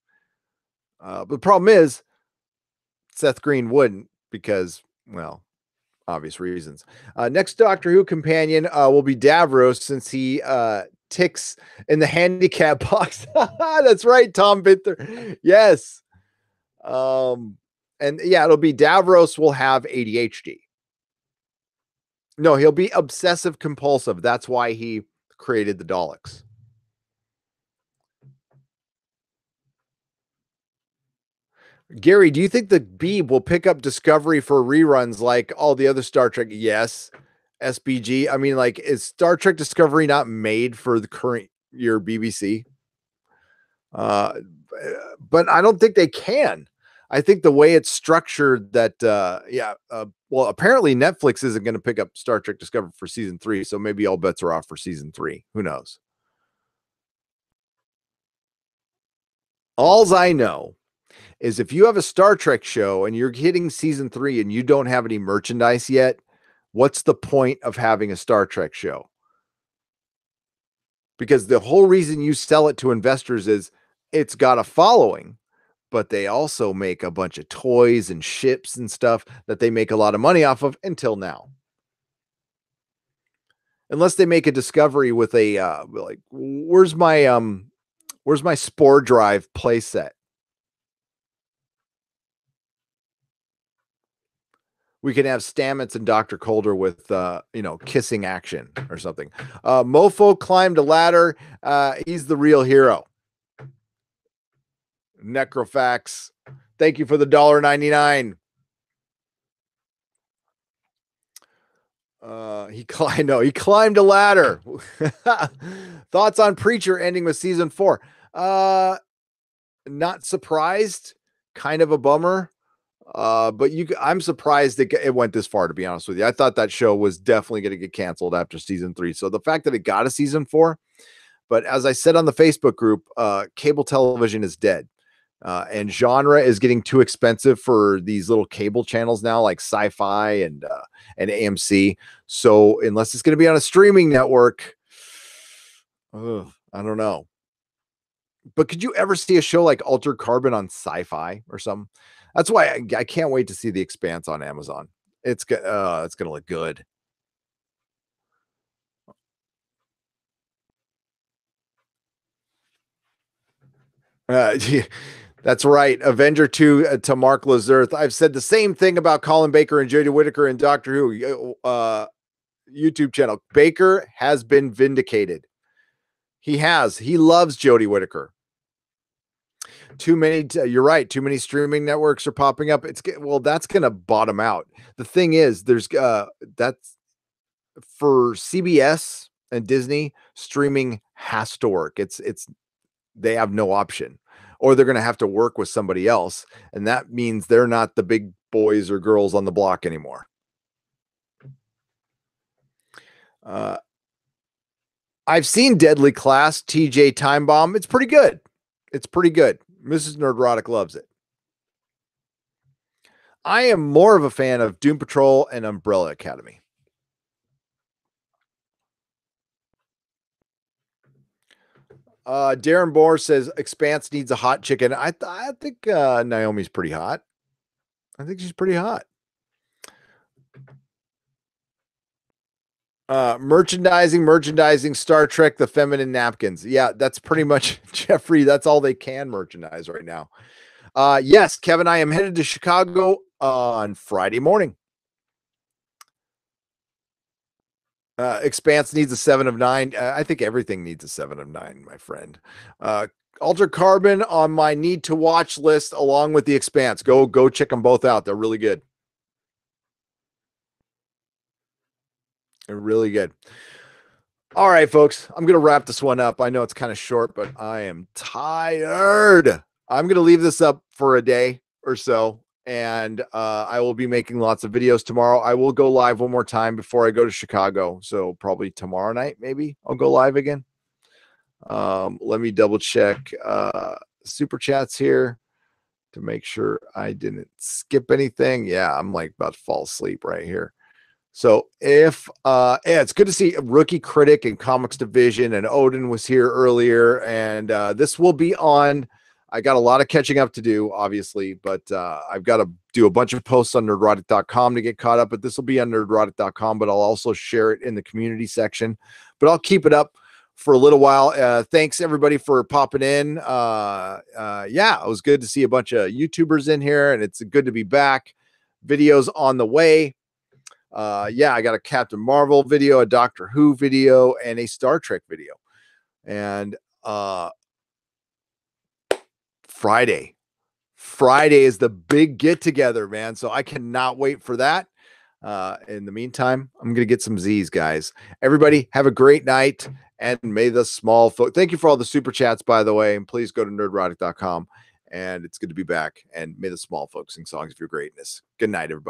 But the problem is, Seth Green wouldn't because, well, obvious reasons. Next Doctor Who companion will be Davros since he ticks in the handicap box. That's right, Tom Bither. Yes. And yeah, it'll be Davros will have ADHD. No, he'll be obsessive compulsive. That's why he created the Daleks. Gary, do you think the Beeb will pick up Discovery for reruns like all the other Star Trek? Yes. SBG. I mean, like, is Star Trek Discovery not made for the current year BBC? But I don't think they can. I think the way it's structured that, well, apparently Netflix isn't going to pick up Star Trek Discovery for season 3. So maybe all bets are off for season 3. Who knows? Alls I know is if you have a Star Trek show and you're hitting season 3 and you don't have any merchandise yet, what's the point of having a Star Trek show? Because the whole reason you sell it to investors is it's got a following, but they also make a bunch of toys and ships and stuff that they make a lot of money off of until now. Unless they make a Discovery with a like, where's my Spore Drive playset? We can have Stamets and Dr. Calder with kissing action or something. Mofo climbed a ladder. He's the real hero. Necrofax. Thank you for the $1.99. He climbed a ladder. Thoughts on Preacher ending with season 4? Not surprised. Kind of a bummer. But I'm surprised it went this far, to be honest with you. I thought that show was definitely going to get canceled after season 3. So the fact that it got a season 4, but as I said on the Facebook group, cable television is dead. And genre is getting too expensive for these little cable channels now, like Sci-Fi and AMC. So unless it's going to be on a streaming network, I don't know. But could you ever see a show like Altered Carbon on Sci-Fi or something? That's why I can't wait to see The Expanse on Amazon. It's going to look good. That's right. Avenger 2 to Mark Lazarth. I've said the same thing about Colin Baker and Jodie Whittaker and Doctor Who YouTube channel. Baker has been vindicated. He has. He loves Jodie Whittaker. Too many. You're right. Too many streaming networks are popping up. That's going to bottom out. The thing is, there's that's for CBS and Disney. Streaming has to work. It's they have no option, or they're going to have to work with somebody else. And that means they're not the big boys or girls on the block anymore. I've seen Deadly Class, TJ Time Bomb. It's pretty good. It's pretty good. Mrs. Nerdrotic loves it. I am more of a fan of Doom Patrol and Umbrella Academy. Darren Bohr says Expanse needs a hot chicken. I think Naomi's pretty hot. I think she's pretty hot. Merchandising, Star Trek, the feminine napkins. Yeah, that's pretty much, Jeffrey, that's all they can merchandise right now. Yes, Kevin, I am headed to Chicago on Friday morning. Expanse needs a 7 of 9. I think everything needs a 7 of 9, my friend. Alter Carbon on my need to watch list along with the Expanse. Go check them both out. They're really good. They're really good. All right, folks, I'm going to wrap this one up. I know it's kind of short, but I am tired. I'm going to leave this up for a day or so, and I will be making lots of videos tomorrow. I will go live one more time before I go to Chicago, so probably tomorrow night, maybe I'll go live again. Let me double check super chats here to make sure I didn't skip anything. Yeah, I'm like about to fall asleep right here. So if yeah, it's good to see Rookie Critic and Comics Division, and Odin was here earlier, and this will be on. I got a lot of catching up to do, obviously, but I've got to do a bunch of posts on nerdrotic.com to get caught up, but this will be on nerdrotic.com, but I'll also share it in the community section, but I'll keep it up for a little while. Thanks everybody for popping in. Yeah, it was good to see a bunch of YouTubers in here, and it's good to be back. Videos on the way. Yeah, I got a Captain Marvel video, a Doctor Who video, and a Star Trek video. And Friday is the big get together, man. So I cannot wait for that. In the meantime, I'm going to get some Z's, guys. Everybody have a great night, and may the small folk. Thank you for all the super chats, by the way, and please go to nerdrotic.com, and it's good to be back, and may the small folks sing songs of your greatness. Good night, everybody.